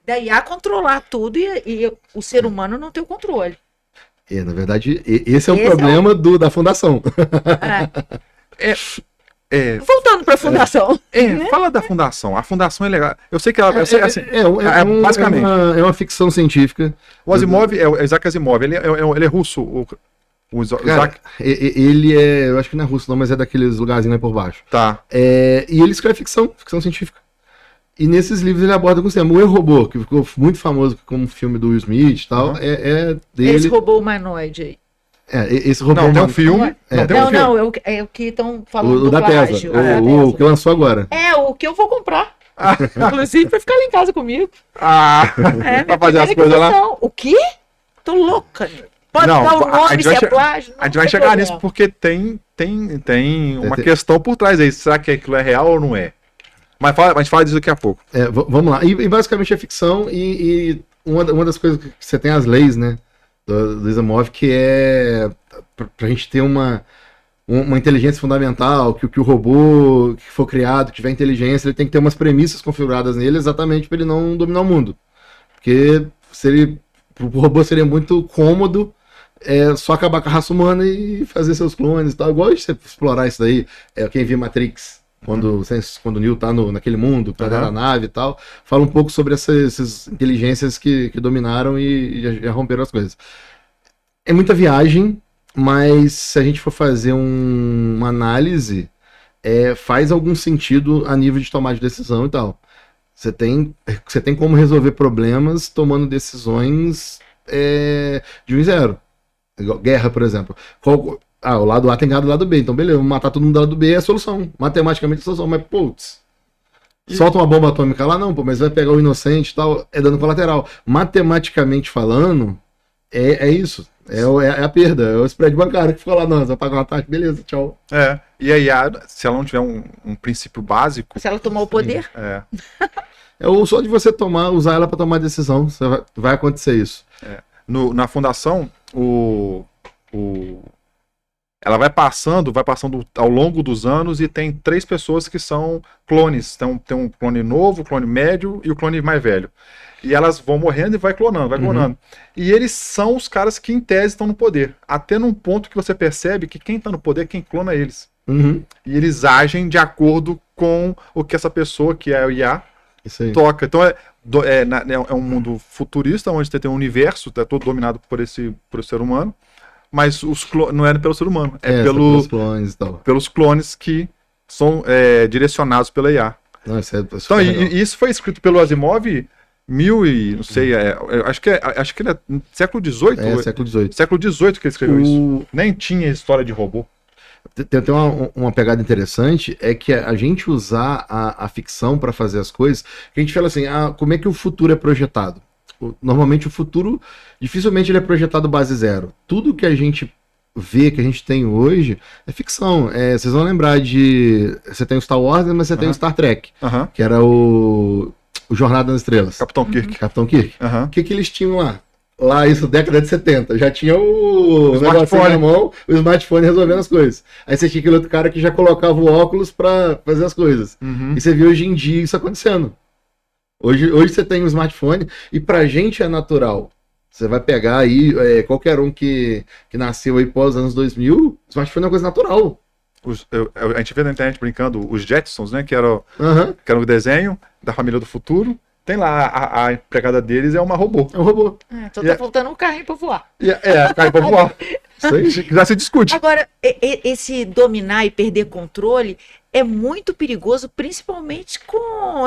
Da IA controlar tudo e o ser humano não ter o controle. Na verdade, esse é o problema da fundação. Voltando para a fundação. Fala da fundação. A fundação é legal. Eu sei que ela basicamente é uma ficção científica. O Asimov é o Isaac Asimov. Ele é russo. O Cara, ele eu acho que não é russo não, mas é daqueles lugarzinhos aí por baixo. Tá. E ele escreve ficção científica. E nesses livros ele aborda com o tema. O Eu, Robô, que ficou muito famoso como filme do Will Smith e tal, é dele. Esse robô humanoide aí. Esse robô. Não, tem um filme. É o que estão falando o da Tesla. O que lançou agora. O que eu vou comprar. Inclusive pra ficar lá em casa comigo. Pra fazer as coisas lá. O quê? Tô louca. Pode dar o nome, se é plágio. A gente vai chegar nisso porque tem uma questão por trás aí. Será que aquilo é real ou não é? Mas a gente fala disso daqui a pouco. Vamos lá. E basicamente é ficção e uma das coisas que você tem as leis, né? Do Asimov, que é pra gente ter uma inteligência fundamental, que o robô que for criado, que tiver inteligência, ele tem que ter umas premissas configuradas nele exatamente para ele não dominar o mundo. Porque pro robô seria muito cômodo só acabar com a raça humana e fazer seus clones e tal. Eu gosto de você explorar isso daí. Quem viu Matrix, quando o Neo tá naquele mundo, tá dentro da nave e tal, fala um pouco sobre essas inteligências que dominaram e já romperam as coisas. É muita viagem, mas se a gente for fazer uma análise, faz algum sentido a nível de tomar de decisão e tal. Você tem como resolver problemas tomando decisões de 1 e 0. Guerra, por exemplo. O lado A tem ganhado do lado B. Então, beleza, vamos matar todo mundo do lado B é a solução. Matematicamente é a solução. Mas, putz, solta uma bomba atômica lá, não, mas vai pegar o inocente e tal, é dano colateral. Matematicamente falando, é isso. É a perda. É o spread bancário que ficou lá, não, vai pagar um ataque, beleza, tchau. E aí, se ela não tiver um princípio básico... Se ela tomar o poder... Ou só de você usar ela para tomar decisão, vai acontecer isso. Na fundação, ela vai passando ao longo dos anos e tem 3 pessoas que são clones. Tem um clone novo, o clone médio e o clone mais velho. E elas vão morrendo e vai clonando. E eles são os caras que, em tese, estão no poder. Até num ponto que você percebe que quem está no poder é quem clona eles. E eles agem de acordo com o que essa pessoa, que é o IA, toca. Então é um mundo futurista, onde você tem um universo todo dominado por o ser humano. Mas não é pelo ser humano, pelos clones e tal. Pelos clones que são direcionados pela IA. Não, isso é Então, super legal. e isso foi escrito pelo Asimov não sei, acho que ele é século XVIII. Século XVIII. Século XVIII que ele escreveu isso. Nem tinha história de robô. Tem até uma pegada interessante, é que a gente usar a ficção para fazer as coisas, que a gente fala assim, como é que o futuro é projetado? Normalmente o futuro, dificilmente ele é projetado base zero. Tudo que a gente vê, que a gente tem hoje, é ficção. Vocês vão lembrar você tem o Star Wars, mas você tem o Star Trek, que era o Jornada nas Estrelas. Capitão Kirk. Capitão Kirk. Uhum. O que eles tinham lá? Lá, isso, década de 70. Já tinha o smartphone na mão, o smartphone resolvendo as coisas. Aí você tinha aquele outro cara que já colocava o óculos pra fazer as coisas. Uhum. E você vê hoje em dia isso acontecendo. Hoje você tem um smartphone e pra gente é natural. Você vai pegar aí, qualquer um que nasceu aí pós anos 2000, smartphone é uma coisa natural. A gente vê na internet brincando os Jetsons, né? Que era o desenho da família do futuro. Tem lá, a empregada deles é uma robô. É um robô. Então tá faltando um carrinho pra voar. Carrinho pra voar. Isso aí já se discute. Agora, esse dominar e perder controle é muito perigoso, principalmente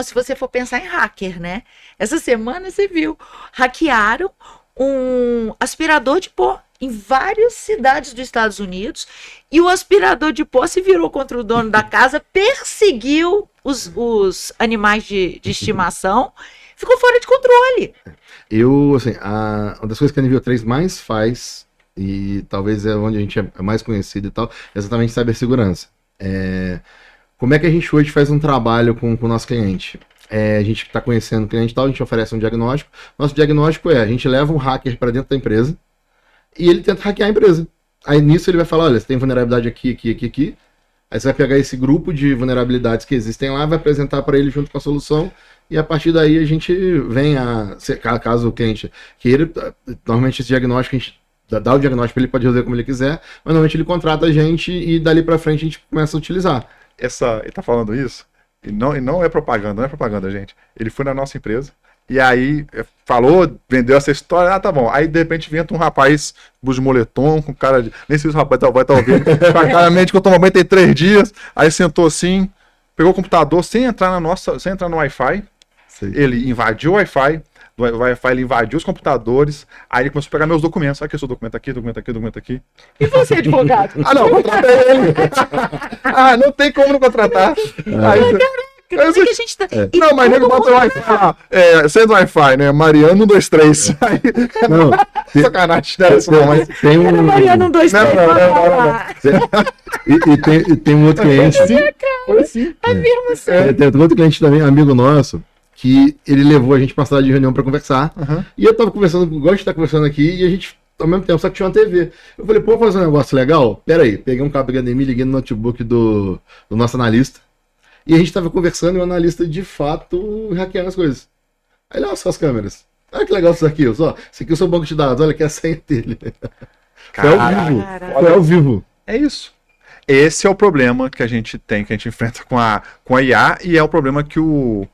se você for pensar em hacker, né? Essa semana você viu, hackearam um aspirador de pó em várias cidades dos Estados Unidos e o aspirador de pó se virou contra o dono da casa, perseguiu os animais de estimação, ficou fora de controle. Uma das coisas que a Nível 3 mais faz, e talvez é onde a gente é mais conhecido e tal, é exatamente cibersegurança. Como é que a gente hoje faz um trabalho com o nosso cliente? A gente está conhecendo o cliente e tal, a gente oferece um diagnóstico. Nosso diagnóstico a gente leva um hacker para dentro da empresa e ele tenta hackear a empresa. Aí nisso ele vai falar, olha, você tem vulnerabilidade aqui. Aí você vai pegar esse grupo de vulnerabilidades que existem lá, vai apresentar para ele junto com a solução e a partir daí a gente vem caso o cliente queira, normalmente esse diagnóstico a gente dá o diagnóstico para ele, pode resolver como ele quiser, mas normalmente ele contrata a gente e dali para frente a gente começa a utilizar. Ele tá falando isso, e não é propaganda, gente. Ele foi na nossa empresa, e aí vendeu essa história, tá bom. Aí de repente entra um rapaz de moletom, com cara de. Nem sei se o rapaz vai estar ouvindo, com a cara mente que eu tomo banho tem 3 dias. Aí sentou assim, pegou o computador sem entrar no Wi-Fi. Sim. Ele invadiu o Wi-Fi. Do Wi-Fi ele invadiu os computadores. Aí ele começou a pegar meus documentos. Aqui, seu documento aqui. E você, advogado? Não, contratei ele. Não tem como não contratar. Como é que a gente tá... Não, mas nego bota o Wi-Fi lá. Sendo Wi-Fi, né? Mariano 123. Aí, não, sacanagem. Mas... Tem um... Mariano 123. E tem um outro cliente. Sim. Tem outro cliente também, amigo nosso, que ele levou a gente pra sala de reunião pra conversar. E eu tava conversando, gosto de estar conversando aqui, e a gente, ao mesmo tempo, só que tinha uma TV. Eu falei, pô, fazer um negócio legal? Pera aí, peguei um cabo HDMI, liguei no notebook do nosso analista. E a gente tava conversando e o analista, de fato, hackeando as coisas. Aí ele, olha só as câmeras. Olha que legal esses arquivos. Ó, esse aqui é o seu banco de dados. Olha aqui a senha dele. Foi ao vivo. É isso. Esse é o problema que a gente tem, que a gente enfrenta com a IA, e é o problema que o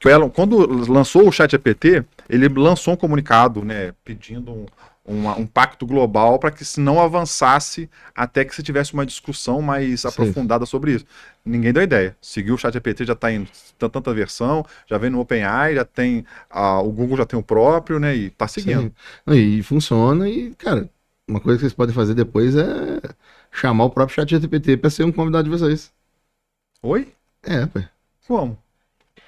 Elon, quando lançou o ChatGPT, ele lançou um comunicado, né, pedindo um pacto global para que se não avançasse até que se tivesse uma discussão mais aprofundada sobre isso. Ninguém deu ideia. Seguiu o ChatGPT, já está em tanta versão, já vem no OpenAI, já tem o Google já tem o próprio, né, e está seguindo. Sim. E funciona e, cara, uma coisa que vocês podem fazer depois é chamar o próprio ChatGPT para ser um convidado de vocês. Oi? Pô. Como?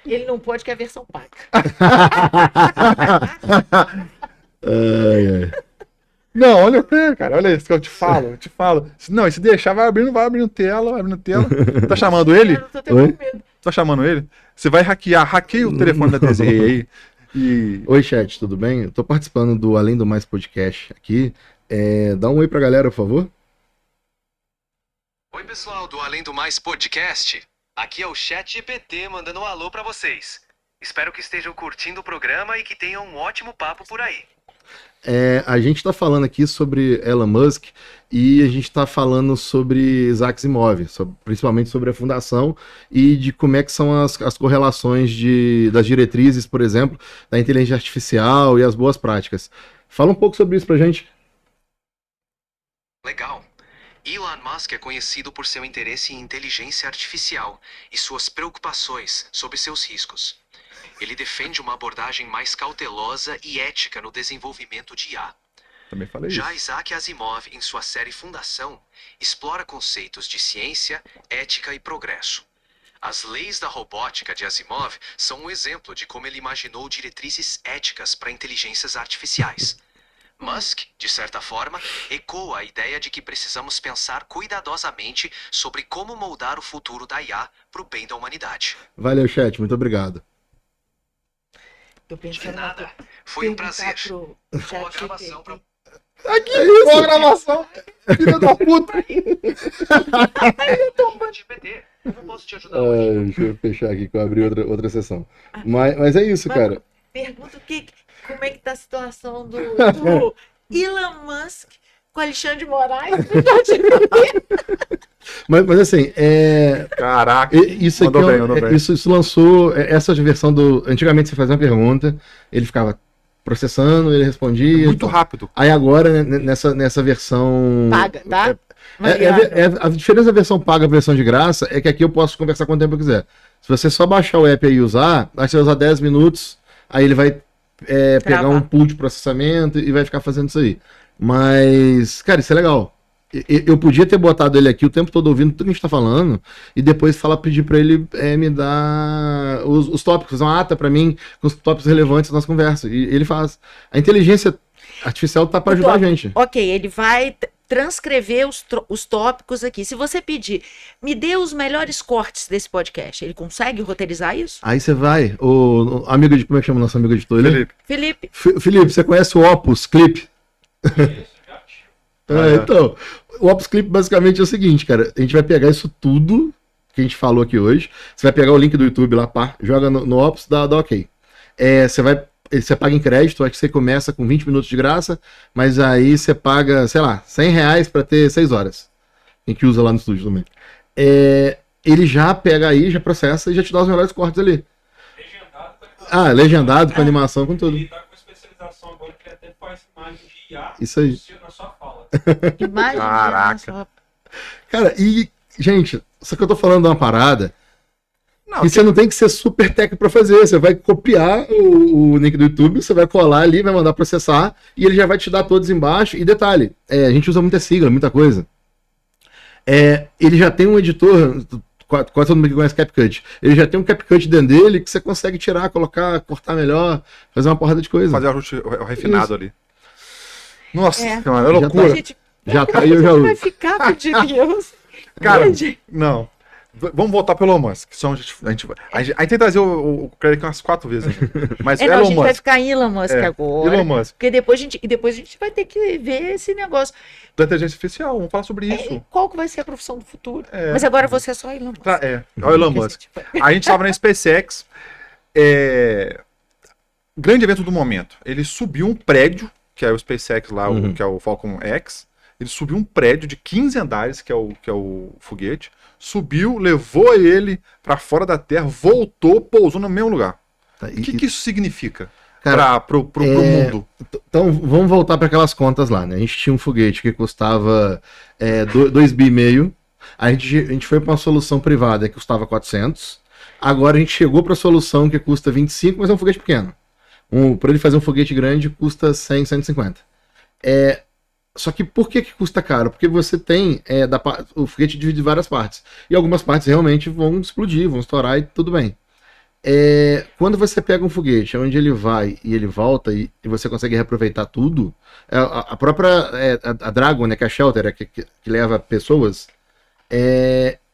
Ele não pode, que é a versão paga. Não, olha, cara, olha isso que eu te falo. Não, e se deixar, vai abrindo tela. Tá chamando ele? Eu tô tendo medo. Tá chamando ele? Você vai hackeia o telefone da TZI aí. Oi, chat, tudo bem? Eu tô participando do Além do Mais Podcast aqui. Dá um oi pra galera, por favor. Oi, pessoal do Além do Mais Podcast. Aqui é o ChatGPT mandando um alô pra vocês. Espero que estejam curtindo o programa e que tenham um ótimo papo por aí. A gente está falando aqui sobre Elon Musk e a gente está falando sobre Isaac Asimov, principalmente sobre a fundação e de como é que são as correlações das diretrizes, por exemplo, da inteligência artificial e as boas práticas. Fala um pouco sobre isso pra gente. Legal. Elon Musk é conhecido por seu interesse em inteligência artificial e suas preocupações sobre seus riscos. Ele defende uma abordagem mais cautelosa e ética no desenvolvimento de IA. Também falei Já isso. Isaac Asimov, em sua série Fundação, explora conceitos de ciência, ética e progresso. As leis da robótica de Asimov são um exemplo de como ele imaginou diretrizes éticas para inteligências artificiais. Musk, de certa forma, ecoa a ideia de que precisamos pensar cuidadosamente sobre como moldar o futuro da IA para o bem da humanidade. Valeu, chat. Muito obrigado. Tô De pensando nada. Foi um prazer. Pro Boa gravação pra... Aqui, boa gravação. Filha da puta. GPT. Como posso te ajudar hoje? Deixa eu fechar aqui que eu abri outra sessão. Mas é isso, cara. Pergunta como é que tá a situação do Elon Musk com Alexandre de Moraes. Mas assim, Caraca. isso aqui mandou bem. isso lançou essa versão do. Antigamente você fazia uma pergunta, ele ficava processando, ele respondia. Muito rápido. Aí agora, né, nessa versão. Paga, tá? A diferença da versão paga e versão de graça é que aqui eu posso conversar quanto tempo eu quiser. Se você só baixar o app aí e usar, aí você vai usar 10 minutos, aí ele vai pegar um pool de processamento e vai ficar fazendo isso aí. Mas, cara, isso é legal. Eu podia ter botado ele aqui o tempo todo ouvindo tudo que a gente tá falando e depois pedir pra ele me dar os tópicos, fazer uma ata pra mim com os tópicos relevantes da nossa conversa. E ele faz. A inteligência artificial tá pra ajudar a gente. Ok, ele vai transcrever os tópicos aqui. Se você pedir, me dê os melhores cortes desse podcast, ele consegue roteirizar isso? Aí você vai, o amigo de. Como é que chama o nosso amigo editor? Felipe. Felipe, Felipe, você conhece o Opus Clip? Então, o Opus Clip basicamente é o seguinte, cara. A gente vai pegar isso tudo que a gente falou aqui hoje. Você vai pegar o link do YouTube lá, pá, joga no Opus, dá ok. Você paga em crédito, acho que você começa com 20 minutos de graça, mas aí você paga, sei lá, R$100 pra ter 6 horas. A gente usa lá no estúdio também. Ele já pega aí, já processa e já te dá os melhores cortes ali. Legendado com animação, com tudo. Ele tá com especialização agora que até faz imagem de IA Isso aí. na sua fala. imagem. Caraca. Cara, e, gente, só que eu tô falando de uma parada Não, e você não tem que ser super técnico pra fazer. Você vai copiar o link do YouTube, você vai colar ali, vai mandar processar e ele já vai te dar todos embaixo. E detalhe, a gente usa muita sigla, muita coisa. Ele já tem um editor, quase todo mundo que conhece CapCut. Ele já tem um CapCut dentro dele que você consegue tirar, colocar, cortar melhor, fazer uma porrada de coisa. fazer o ajuste refinado Isso. ali. Nossa, É. senhora, é loucura. Gente, Já tá aí, eu já vai uso. ficar, de Deus. Cara, Gente, não. Vamos voltar pelo Elon Musk. Só a gente tem que trazer o Craig umas 4 vezes. Mas não, a Elon gente vai Musk. ficar em Elon Musk agora. Elon Musk. Porque depois a gente vai ter que ver esse negócio. Da inteligência artificial, vamos falar sobre isso. Qual que vai ser a profissão do futuro? É. Mas agora você é só Elon Musk. Olha o Elon Que a Musk. gente vai- A gente estava na SpaceX. Grande evento do momento. Ele subiu um prédio, que é o SpaceX lá, que é o Falcon X. Ele subiu um prédio de 15 andares, que é o foguete. Subiu, levou ele para fora da Terra, voltou, pousou no mesmo lugar. Tá, O que isso significa Cara, pro mundo? Então, vamos voltar para aquelas contas lá, né? A gente tinha um foguete que custava 2,5 bi. A gente foi para uma solução privada que custava 400. Agora a gente chegou para a solução que custa 25, mas é um foguete pequeno. Para ele fazer um foguete grande, custa 100, 150. Só que por que custa caro? Porque você tem o foguete divide em várias partes. E algumas partes realmente vão explodir, vão estourar e tudo bem. Quando você pega um foguete onde ele vai e ele volta e você consegue reaproveitar tudo, a própria a Dragon, né, que é a Shelter, que leva pessoas,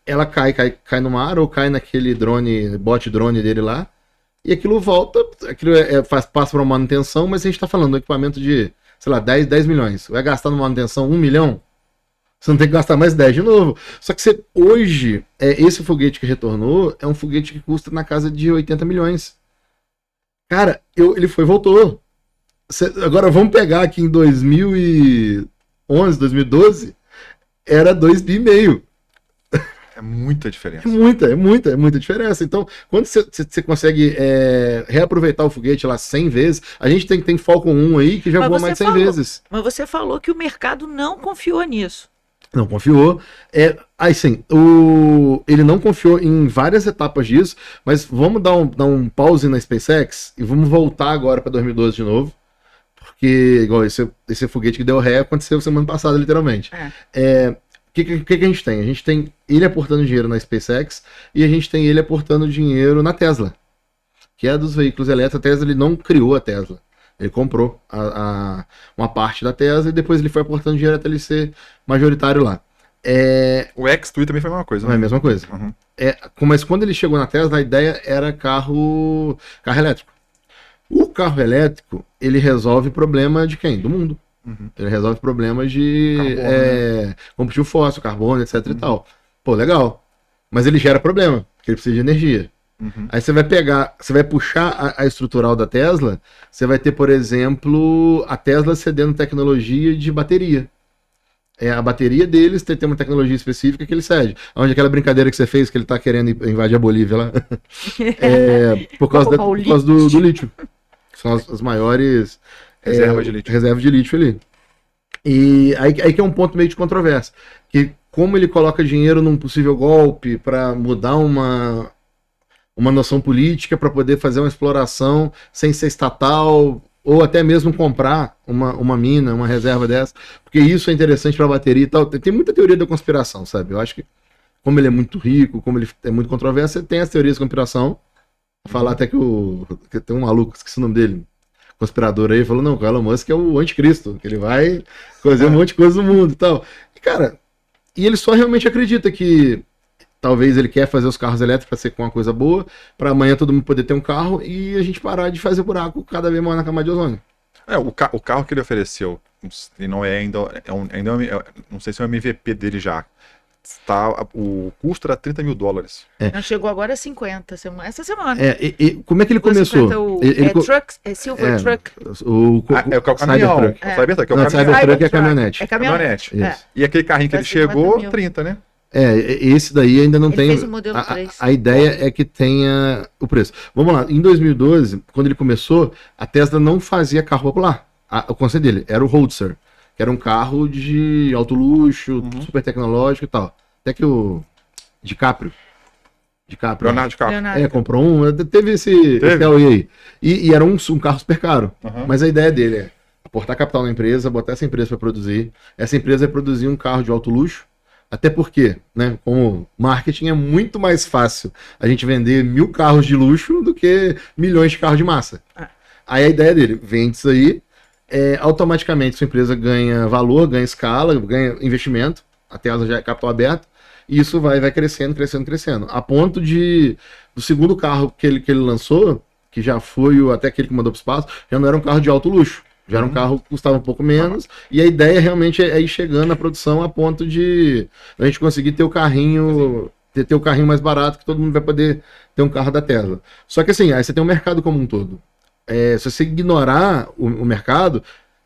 ela cai no mar ou cai naquele bot drone dele lá, e aquilo volta, aquilo passa para uma manutenção, mas a gente está falando do equipamento de, sei lá, 10 milhões. Vai gastar numa manutenção 1 milhão? Você não tem que gastar mais 10 de novo. Só que hoje, esse foguete que retornou é um foguete que custa na casa de 80 milhões. Cara, ele foi e voltou. Agora vamos pegar aqui em 2011, 2012, era 2,5 bi. É muita diferença. É muita diferença. Então, quando você consegue reaproveitar o foguete lá 100 vezes, a gente tem Falcon 1 aí que já Mas voa você mais de 100 falou. vezes. Mas você falou que o mercado não confiou nisso. Não confiou. Assim, ele não confiou em várias etapas disso, mas vamos dar um pause na SpaceX e vamos voltar agora para 2012 de novo. Porque, igual esse foguete que deu ré aconteceu semana passada, literalmente. O que a gente tem? A gente tem ele aportando dinheiro na SpaceX e a gente tem ele aportando dinheiro na Tesla, que é dos veículos elétricos. A Tesla, ele não criou a Tesla. Ele comprou uma parte da Tesla e depois ele foi aportando dinheiro até ele ser majoritário lá. O X-Twi também foi a mesma coisa, Não é a né? mesma coisa. Uhum. Mas quando ele chegou na Tesla, a ideia era carro elétrico. O carro elétrico, ele resolve problema de quem? Do mundo. Uhum. Ele resolve problemas de Carbono, combustível fóssil, carbono, etc e tal. Pô, legal. Mas ele gera problema, porque ele precisa de energia. Uhum. Aí você vai puxar a estrutural da Tesla, você vai ter, por exemplo, a Tesla cedendo tecnologia de bateria. A bateria deles tem uma tecnologia específica que ele cede. Onde aquela brincadeira que você fez, que ele tá querendo invadir a Bolívia lá, por causa do lítio. São as maiores Reservas de lítio. reservas de lítio ali. E aí que é um ponto meio de controvérsia. Que como ele coloca dinheiro num possível golpe para mudar uma noção política, para poder fazer uma exploração sem ser estatal, ou até mesmo comprar uma mina, uma reserva dessa, porque isso é interessante para bateria e tal. Tem muita teoria da conspiração, sabe? Eu acho que, como ele é muito rico, como ele é muito controverso, você tem as teorias de conspiração. Falar até que tem um maluco, esqueci o nome dele, conspirador aí, falou, não, o Elon Musk é o anticristo, que ele vai fazer um monte de coisa no mundo e tal. E, cara, ele só realmente acredita que talvez ele quer fazer os carros elétricos para ser com uma coisa boa, para amanhã todo mundo poder ter um carro e a gente parar de fazer buraco cada vez mais na camada de ozônio. O carro que ele ofereceu, e não é ainda, não sei se é o MVP dele já. O custo era $30 mil. Não, chegou agora a 50 essa semana. Como é que ele começou? Silver Truck. O é o caminhão. Cybertruck. O Cybertruck é o Não, caminhão. Cybertruck é caminhonete. É caminhonete. Isso. E aquele carrinho que Tá ele chegou, 50 mil. 30, né? Esse daí ainda não Ele tem. fez o modelo 3. A ideia é que tenha o preço. Vamos lá, em 2012, quando ele começou, a Tesla não fazia carro popular. O conceito dele era o Roadster, que era um carro de alto luxo, super tecnológico e tal. Até que o DiCaprio, Leonardo DiCaprio. comprou um, teve esse Audi aí. E era um carro super caro. Uhum. Mas a ideia dele é aportar capital na empresa, botar essa empresa para produzir. Essa empresa vai produzir um carro de alto luxo. Até porque, né, como marketing é muito mais fácil a gente vender 1000 carros de luxo do que milhões de carros de massa. Aí a ideia dele, vende isso aí, automaticamente sua empresa ganha valor, ganha escala, ganha investimento, a Tesla já é capital aberto, e isso vai crescendo, crescendo, crescendo. A ponto do segundo carro que ele lançou, que já foi até aquele que mandou para o espaço, já não era um carro de alto luxo. Já era um carro que custava um pouco menos, e a ideia realmente é ir chegando na produção a ponto de a gente conseguir ter o carrinho, ter o carrinho mais barato, que todo mundo vai poder ter um carro da Tesla. Só que assim, aí você tem o mercado como um todo. Se você ignorar o mercado,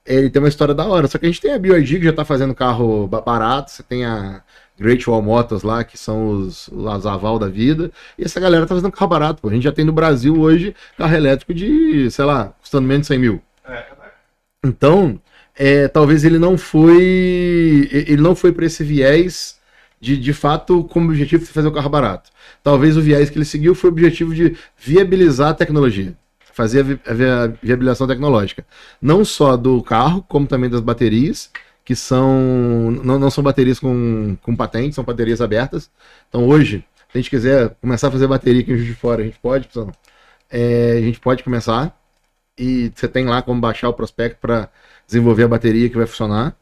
ele tem uma história da hora. Só que a gente tem a BYD que já está fazendo carro barato, você tem a Great Wall Motors lá, que são os aval da vida, e essa galera tá fazendo carro barato, pô. A gente já tem no Brasil hoje carro elétrico de, sei lá, custando menos de 100 mil. Então, talvez ele não foi para esse viés de fato como objetivo de fazer o carro barato. Talvez o viés que ele seguiu foi o objetivo de viabilizar a tecnologia, fazer a viabilização tecnológica, não só do carro, como também das baterias, que não são baterias com patente, são baterias abertas. Então hoje, se a gente quiser começar a fazer bateria aqui em Juiz de Fora, a gente pode, a gente pode começar. E você tem lá como baixar o prospecto para desenvolver a bateria que vai funcionar.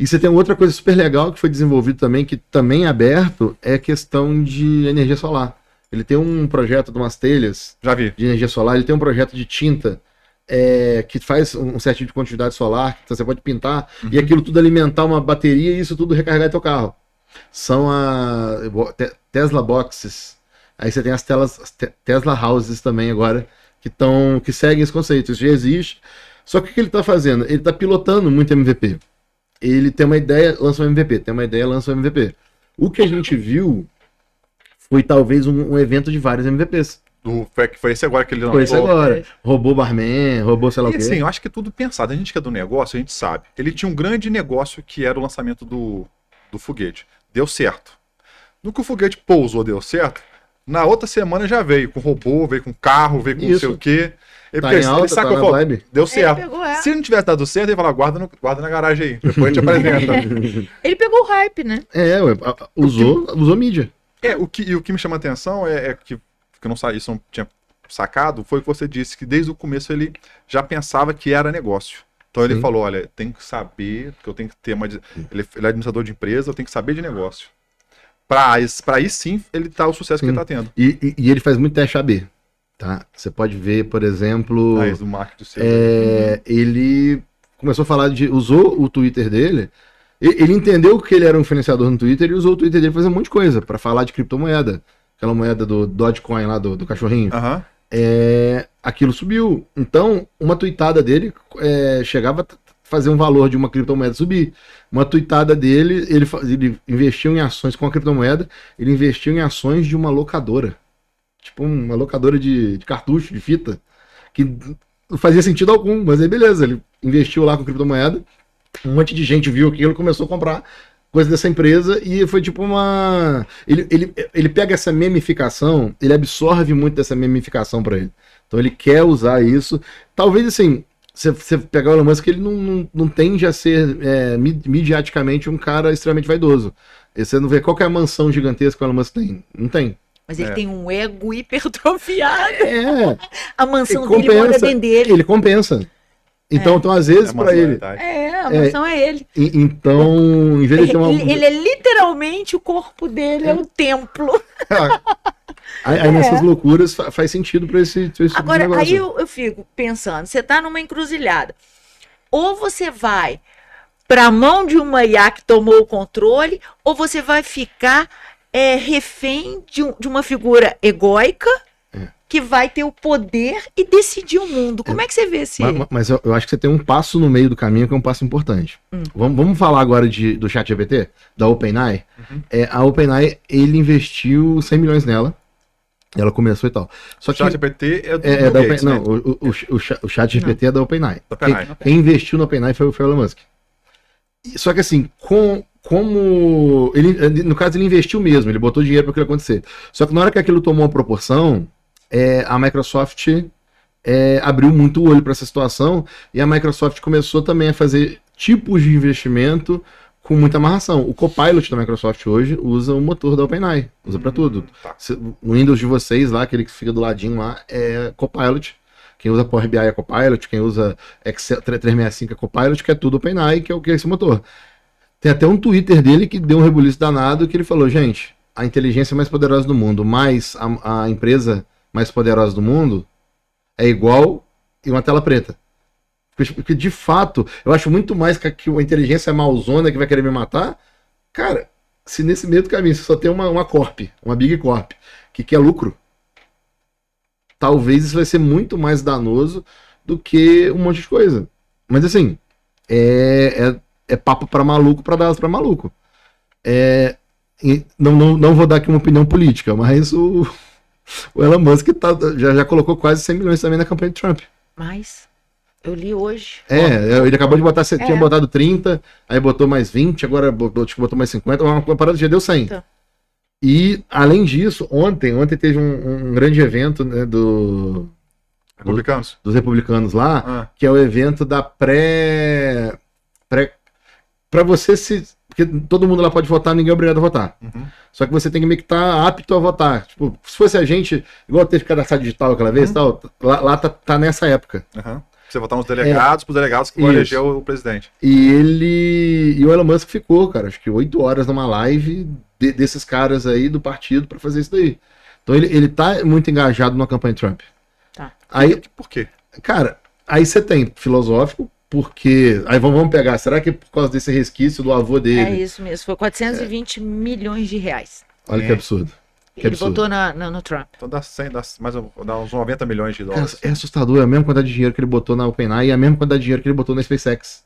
E você tem outra coisa super legal que foi desenvolvido também, que também é aberto, é a questão de energia solar. Ele tem um projeto de umas telhas Já vi. de energia solar, ele tem um projeto de tinta que faz um certo tipo de quantidade solar, então você pode pintar, e aquilo tudo alimentar uma bateria e isso tudo recarregar teu carro. São a Tesla Boxes. Aí você tem as Tesla Houses também agora, que seguem esse conceito. Isso já existe. Só que o que ele está fazendo? Ele está pilotando muito MVP. Ele tem uma ideia, lança um MVP. Tem uma ideia, lança um MVP. O que a gente viu foi talvez um evento de vários MVPs. Foi esse agora que ele lançou. Foi esse agora. Roubou barman, roubou sei lá o E quê. assim, eu acho que é tudo pensado. A gente que é do negócio, a gente sabe. Ele tinha um grande negócio que era o lançamento do do foguete. Deu certo. No que o foguete pousou, deu certo, na outra semana já veio com robô, veio com carro, veio com não sei o quê. Ele, Tá em alta, tá na vibe. deu certo. pegou, é. Se não tivesse dado certo, ele ia falar, guarda na garagem aí, depois a gente apresenta. Ele pegou o hype, né? Ué, usou mídia. O que me chama a atenção é que eu não sabia, isso eu não tinha sacado, foi que você disse que desde o começo ele já pensava que era negócio. Então ele Sim. falou, olha, tem que saber, que eu tenho que ter ele é administrador de empresa, eu tenho que saber de negócio. Pra aí sim ele tá o sucesso que ele tá tendo. E ele faz muito teste AB, tá? Você pode ver, por exemplo, Do marketing seu. ele começou a falar usou o Twitter dele, ele entendeu que ele era um influenciador no Twitter e usou o Twitter dele pra fazer um monte de coisa, pra falar de criptomoeda, aquela moeda do Dogecoin lá, do cachorrinho. Aham. Aquilo subiu. Então, uma tweetada dele chegava a fazer um valor de uma criptomoeda subir. Uma tweetada dele, ele investiu em ações com a criptomoeda, ele investiu em ações de uma locadora. Tipo, uma locadora de cartucho, de fita, que não fazia sentido algum, mas aí beleza, ele investiu lá com criptomoeda, um monte de gente viu aquilo, começou a comprar coisa dessa empresa e foi tipo uma... Ele pega essa memificação, ele absorve muito dessa memificação pra ele. Então ele quer usar isso. Talvez assim, você pegar o Elon Musk, ele não tende a ser midiaticamente um cara extremamente vaidoso. E você não vê qual que é a mansão gigantesca que o Elon Musk tem. Não tem. Mas ele tem um ego hipertrofiado. A mansão Ele dele mora dentro dele. Ele compensa. Então, às vezes, pra ele. A mansão é ele. Então, em vez de ter uma. Ele é literalmente o corpo dele, é o templo. Aí nessas loucuras faz sentido pra esse tipo Agora, de negócio. aí eu fico pensando, você tá numa encruzilhada. Ou você vai pra mão de uma IA que tomou o controle, ou você vai ficar refém de uma figura egóica que vai ter o poder e decidir o mundo. Como é que você vê esse... Mas eu acho que você tem um passo no meio do caminho que é um passo importante. Vamos falar agora do ChatGPT, da OpenAI. A OpenAI, ele investiu 100 milhões nela. Ela começou e tal. Só que O ChatGPT é do da Bill Gates, Não, né? o ChatGPT é da OpenAI. Da OpenAI. Quem investiu na OpenAI foi o Elon Musk. Só que assim, como ele, no caso, ele investiu mesmo, ele botou dinheiro para aquilo acontecer. Só que na hora que aquilo tomou uma proporção, a Microsoft abriu muito o olho para essa situação e a Microsoft começou também a fazer tipos de investimento com muita amarração. O Copilot da Microsoft hoje usa o motor da OpenAI, usa para tudo. Tá. No Windows de vocês lá, aquele que fica do ladinho lá, é Copilot. Quem usa Power BI é Copilot, quem usa Excel 365 é Copilot, que é tudo OpenAI, que é esse motor. Tem até um Twitter dele que deu um rebuliço danado que ele falou, gente, a inteligência mais poderosa do mundo, mais a empresa mais poderosa do mundo é igual e uma tela preta. Porque de fato, eu acho muito mais que a inteligência malzona que vai querer me matar. Cara, se nesse meio do caminho você só tem uma corp, uma big corp, que quer lucro, talvez isso vai ser muito mais danoso do que um monte de coisa. Mas assim, é papo pra maluco, pra dar pra maluco. Não vou dar aqui uma opinião política, mas o Elon Musk já colocou quase 100 milhões também na campanha de Trump. Mas eu li hoje. Ele acabou de botar, tinha botado 30, aí botou mais 20, agora botou mais 50, uma parada já deu 100. Tá. E, além disso, ontem teve um grande evento, né, dos republicanos lá, que é o evento da pra você porque todo mundo lá pode votar, ninguém é obrigado a votar. Só que você tem que meio que estar apto a votar. Tipo, se fosse a gente, igual teve cadastro digital aquela vez, tal, lá tá nessa época. Você votar nos delegados, pros delegados que vão eleger o presidente. E o Elon Musk ficou, cara, acho que 8 horas numa live desses caras aí do partido pra fazer isso daí. Então ele tá muito engajado na campanha Trump. Tá. Aí, Por quê? cara, aí você tem filosófico, porque... Aí vamos pegar, será que é por causa desse resquício do avô É dele? isso mesmo, foi 420 milhões de reais. Olha que absurdo. Que Ele absurdo. botou no Trump. Então dá 100, dá uns 90 milhões de Cara, dólares. é assustador, é a mesma quantidade de dinheiro que ele botou na OpenAI e a mesma quantidade de dinheiro que ele botou na SpaceX.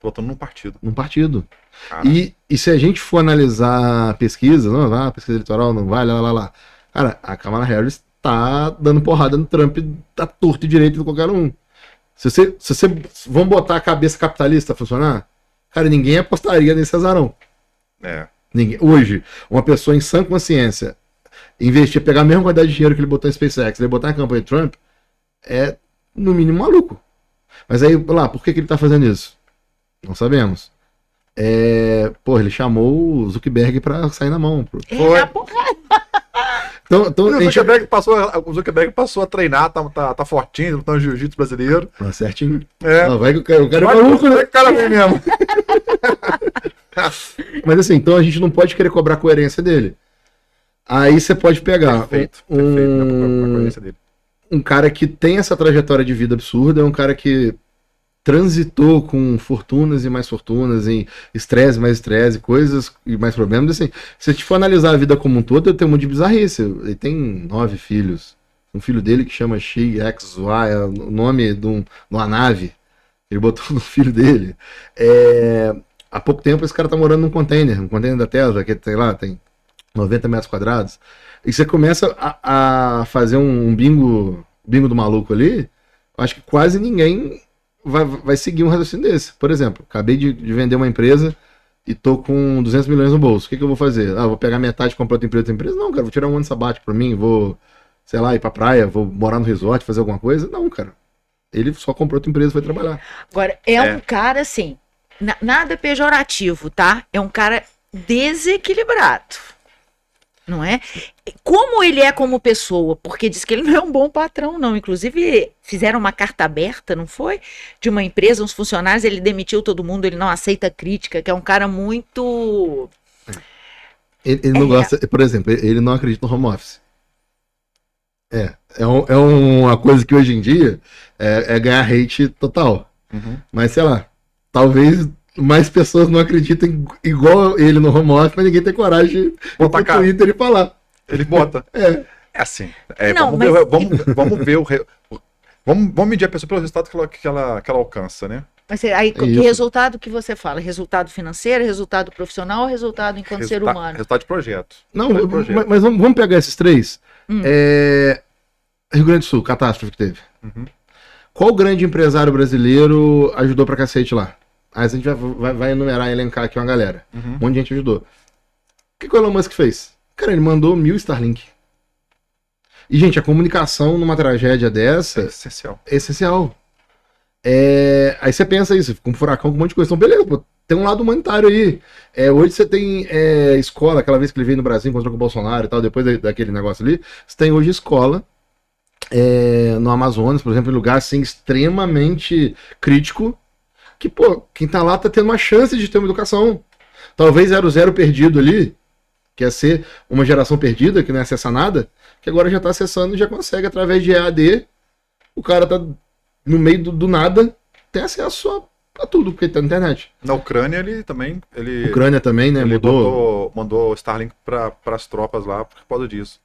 Botando num partido. Num partido. Cara. E se a gente for analisar a pesquisa, pesquisa eleitoral não vai, lá. Cara, a Kamala Harris tá dando porrada no Trump, tá torto e direito de qualquer um. Se você vamos botar a cabeça capitalista a funcionar, cara, ninguém apostaria nesse azarão. É. Hoje, uma pessoa em sã consciência investir, pegar a mesma quantidade de dinheiro que ele botou em SpaceX, ele botar na campanha de Trump, é no mínimo maluco. Mas aí, lá, por que ele tá fazendo isso? Não sabemos. Ele chamou o Zuckerberg pra sair na mão. É, porra. Então E a o gente... Zuckerberg passou a treinar, tá fortinho, lutando jiu-jitsu brasileiro. Tá certinho. É. Não, vai que o cara é Vai, maluco, né? o cara vem mesmo. Mas assim, então a gente não pode querer cobrar a coerência dele. Aí você pode pegar Perfeito, né, a coerência dele. um cara que tem essa trajetória de vida absurda, é um cara que transitou com fortunas e mais fortunas, em estresse, mais estresse, coisas e mais problemas. Assim, se a gente for analisar a vida como um todo, ele tem um monte de bizarrice. Ele tem 9 filhos. Um filho dele que chama XY, é o nome de uma nave. Ele botou no filho dele. Há pouco tempo esse cara tá morando num container da Tesla, que sei lá, tem 90 metros quadrados. E você começa a fazer um bingo do maluco ali, acho que quase ninguém vai seguir um raciocínio desse. Por exemplo, acabei de vender uma empresa e tô com 200 milhões no bolso. O que eu vou fazer? Vou pegar metade e comprar outra empresa? Não, cara, vou tirar um ano sabático pra mim, vou, sei lá, ir pra praia, vou morar no resort, fazer alguma coisa. Não, cara. Ele só comprou outra empresa e foi trabalhar. Agora, um cara assim, nada pejorativo, tá? É um cara desequilibrado. Não é? Como ele é como pessoa, porque diz que ele não é um bom patrão, não. Inclusive, fizeram uma carta aberta, não foi? De uma empresa, uns funcionários, ele demitiu todo mundo, ele não aceita crítica, que é um cara muito... Ele não gosta, por exemplo, ele não acredita no home office. É uma coisa que hoje em dia é ganhar hate total. Uhum. Mas, sei lá, talvez mais pessoas não acreditem igual ele no home office, mas ninguém tem coragem de Botar ir cara. no Twitter e falar. Ele bota. É. É assim. Não, Vamos ver vamos medir a pessoa pelo resultado que ela alcança, né? Mas aí, que Isso. resultado que você fala? Resultado financeiro, resultado profissional ou resultado enquanto ser humano? Resultado de projeto. Não, Resultado de projeto. mas vamos pegar esses três. Rio Grande do Sul, catástrofe que teve. Uhum. Qual grande empresário brasileiro ajudou pra cacete lá? Aí a gente vai enumerar e elencar aqui uma galera. Uhum. Um monte de gente ajudou. O que o Elon Musk fez? Cara, ele mandou 1000 Starlink. E, gente, a comunicação numa tragédia dessa É essencial. é essencial. Aí você pensa isso, com um furacão, com um monte de coisa. Então, beleza, pô, tem um lado humanitário aí. Hoje você tem escola, aquela vez que ele veio no Brasil, encontrou com o Bolsonaro e tal, depois daquele negócio ali. Você tem hoje escola no Amazonas, por exemplo, em lugar assim, extremamente crítico, que, pô, quem tá lá tá tendo uma chance de ter uma educação. Talvez 0 perdido ali, que ia ser uma geração perdida, que não ia acessar nada, que agora já tá acessando e já consegue, através de EAD, o cara tá no meio do nada, tem acesso a tudo, porque tá na internet. Na Ucrânia, ele também. Ucrânia também, né? Ele Mudou. mandou Starlink para as tropas lá por causa disso.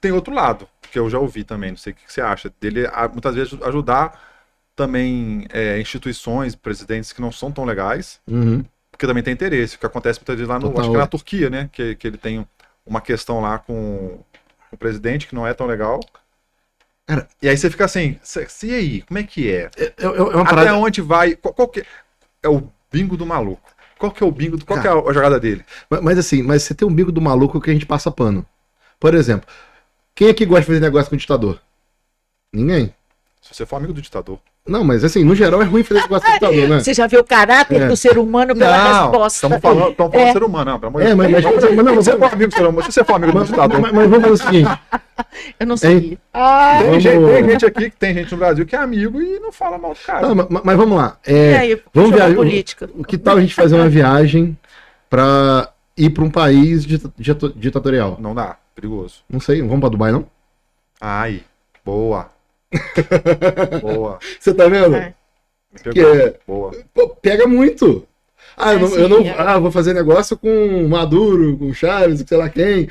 Tem outro lado, que eu já ouvi também, não sei o que você acha, dele muitas vezes ajudar também instituições, presidentes que não são tão legais, Uhum. porque também tem interesse, o que acontece muitas vezes lá no, Total. acho que é na Turquia, né, que ele tem uma questão lá com o presidente que não é tão legal. Cara, e aí você fica assim, e aí, como é que é? É uma Até parada. onde vai? Qual que é o bingo do maluco? Qual que é o bingo? Qual que é a jogada dele? Mas assim, você tem um bico do maluco que a gente passa pano. Por exemplo, quem aqui gosta de fazer negócio com ditador? Ninguém. Se você for amigo do ditador. Não, mas assim, no geral é ruim fazer negócio com ditador, né? Você já viu o caráter do ser humano pela resposta. Estamos falando do ser humano, não, pelo amor de Deus. Mas Se você for amigo do ser humano, se você for amigo do ditador. Mas vamos fazer o seguinte. Eu não sei. Tem gente aqui, tem gente no Brasil que é amigo e não fala mal do cara. Tá, mas vamos lá. E aí, Vamos chama viajar. política. Que tal a gente fazer uma viagem pra ir pra um país ditatorial? Não dá, perigoso. Não sei, vamos pra Dubai, não? Ai, boa. Boa. Você tá vendo? É. Me pegou. Boa. Pô, pega muito. Eu não sim, vou fazer negócio com Maduro, com Chaves, sei lá quem.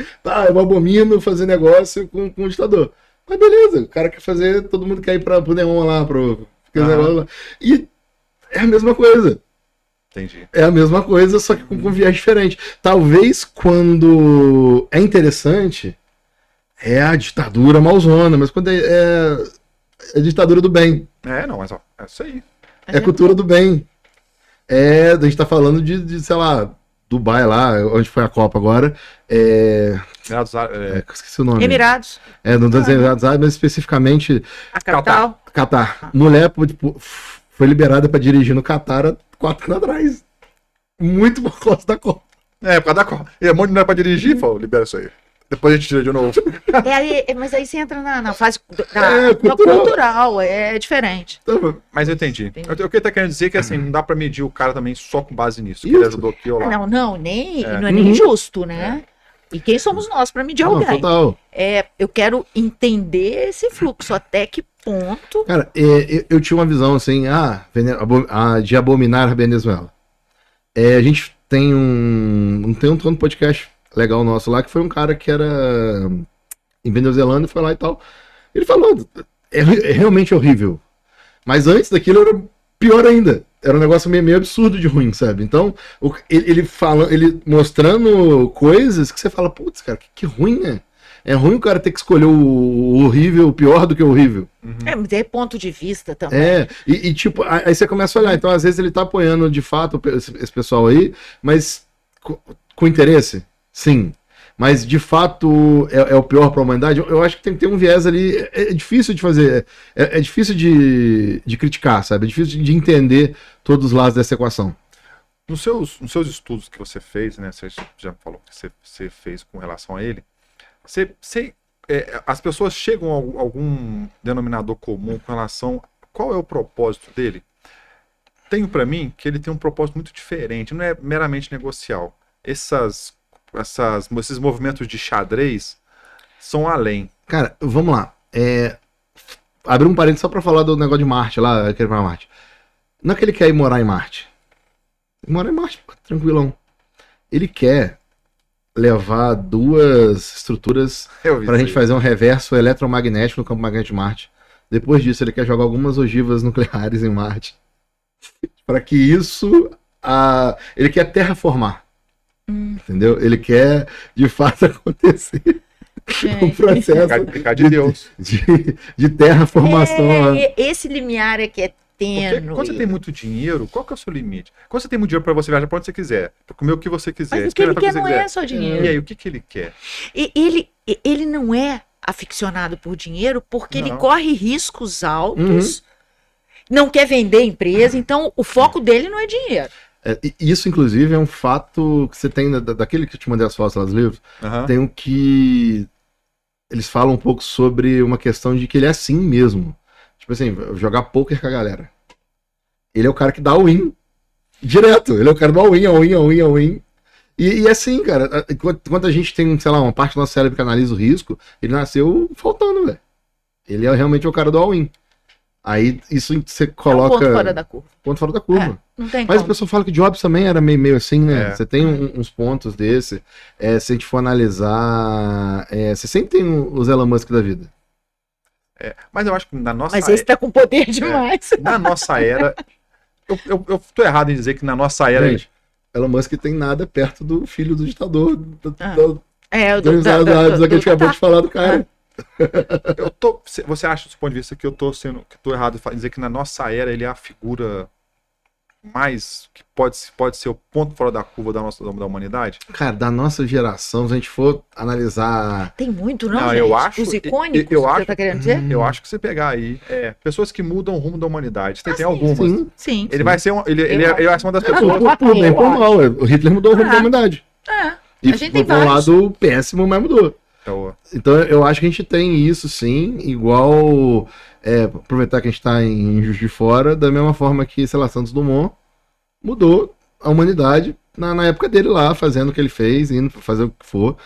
Eu abomino fazer negócio com um ditador. Mas beleza, o cara quer fazer, todo mundo quer ir pro Neon lá, pro negócio lá. E é a mesma coisa. Entendi. É a mesma coisa, só que com viés diferente. Talvez quando é interessante, é a ditadura malzona, mas quando é a ditadura do bem. Não, mas ó, é isso aí. É a cultura do bem. A gente tá falando de, sei lá, Dubai lá, onde foi a Copa agora. Esqueci o nome. Emirados, Dos Emirados Árabes, mas especificamente a capital. Catar. Mulher tipo, foi liberada pra dirigir no Catar há 4 anos atrás. Muito por causa da Copa. Por causa da Copa. E um monte de mulher pra dirigir, falou, libera isso aí. Depois a gente tira de novo. Mas aí você entra na fase cultural. cultural, é diferente. Mas eu entendi. O que ele tá querendo dizer é que assim, não dá pra medir o cara também só com base nisso. Que Isso. ele ajudou aqui ou lá. Não é nem justo, né? E quem somos nós para medir alguém? Total. Eu quero entender esse fluxo, até que ponto. Cara, eu tinha uma visão assim, de abominar a Venezuela. A gente tem um podcast legal nosso lá, que foi um cara que era em venezuelano e foi lá e tal. Ele falou, é realmente horrível. Mas antes daquilo era pior ainda. Era um negócio meio absurdo de ruim, sabe? Então, ele mostrando coisas que você fala, putz, cara, que ruim, né? É ruim o cara ter que escolher o horrível, o pior do que o horrível. Mas é ponto de vista também. Tipo, aí você começa a olhar. Então, às vezes, ele tá apoiando de fato esse pessoal aí, mas com interesse, sim. Mas, de fato, é o pior para a humanidade. Eu acho que tem que ter um viés ali. É difícil de fazer. É difícil de criticar, sabe? É difícil de entender todos os lados dessa equação. Nos seus estudos que você fez, né? Você já falou que você fez com relação a ele. As pessoas chegam a algum denominador comum com relação a qual é o propósito dele? Tenho para mim que ele tem um propósito muito diferente. Não é meramente negocial. Esses movimentos de xadrez são além. Cara, vamos lá. Abrir um parênteses só pra falar do negócio de Marte lá, querer ir pra Marte. Não é que ele quer ir morar em Marte. Morar em Marte, tranquilão. Ele quer levar 2 estruturas pra gente fazer um reverso eletromagnético no campo magnético de Marte. Depois disso, ele quer jogar algumas ogivas nucleares em Marte. Para que isso... ele quer terraformar. Entendeu? Ele quer, de fato, acontecer um processo de Deus. De terraformação. Esse limiar é que é tênue. Quando você tem muito dinheiro, qual que é o seu limite? Quando você tem muito dinheiro para você viajar para onde você quiser, para comer o que você quiser, mas o que ele quer não é só dinheiro. E aí, o que ele quer? Ele não é aficionado por dinheiro porque ele corre riscos altos, não quer vender empresa, então o foco dele não é dinheiro. Isso, inclusive, é um fato que você tem daquele que eu te mandei as fotos lá dos livros. Tem um que eles falam um pouco sobre uma questão de que ele é assim mesmo. Tipo assim, jogar poker com a galera. Ele é o cara que dá o win direto. Ele é o cara do all-in. E assim, cara, enquanto a gente tem, sei lá, uma parte do nosso cérebro que analisa o risco, ele nasceu faltando, velho. Ele é realmente o cara do all-in. Aí isso você coloca... ponto fora da curva. Ponto fora da curva. Não tem Mas como. a pessoa fala que Jobs também era meio assim, né? Você tem uns pontos desse. Se a gente for analisar... você sempre tem os Elon Musk da vida. Mas eu acho que na nossa Mas esse tá com poder demais. na nossa era... Eu tô errado em dizer que na nossa era... Gente, Elon Musk tem nada perto do filho do ditador. Do que a gente acabou de falar do cara. Você acha, do ponto de vista, que eu tô errado em dizer que na nossa era ele é a figura mais que pode ser o ponto fora da curva da humanidade? Cara, da nossa geração, se a gente for analisar... Tem muito, não, Não, gente? eu acho, os icônicos, você tá querendo dizer? Eu acho que você pegar aí pessoas que mudam o rumo da humanidade. Tem algumas. Sim. Ele vai ser ele vai ser uma das pessoas. Por bem por mal. O Hitler mudou o rumo da humanidade. E a gente tem foi um vários. lado péssimo, mas mudou. Então eu acho que a gente tem isso sim, igual aproveitar que a gente tá em Juiz de Fora, da mesma forma que, sei lá, Santos Dumont mudou a humanidade na época dele lá, fazendo o que ele fez, indo fazer o que for.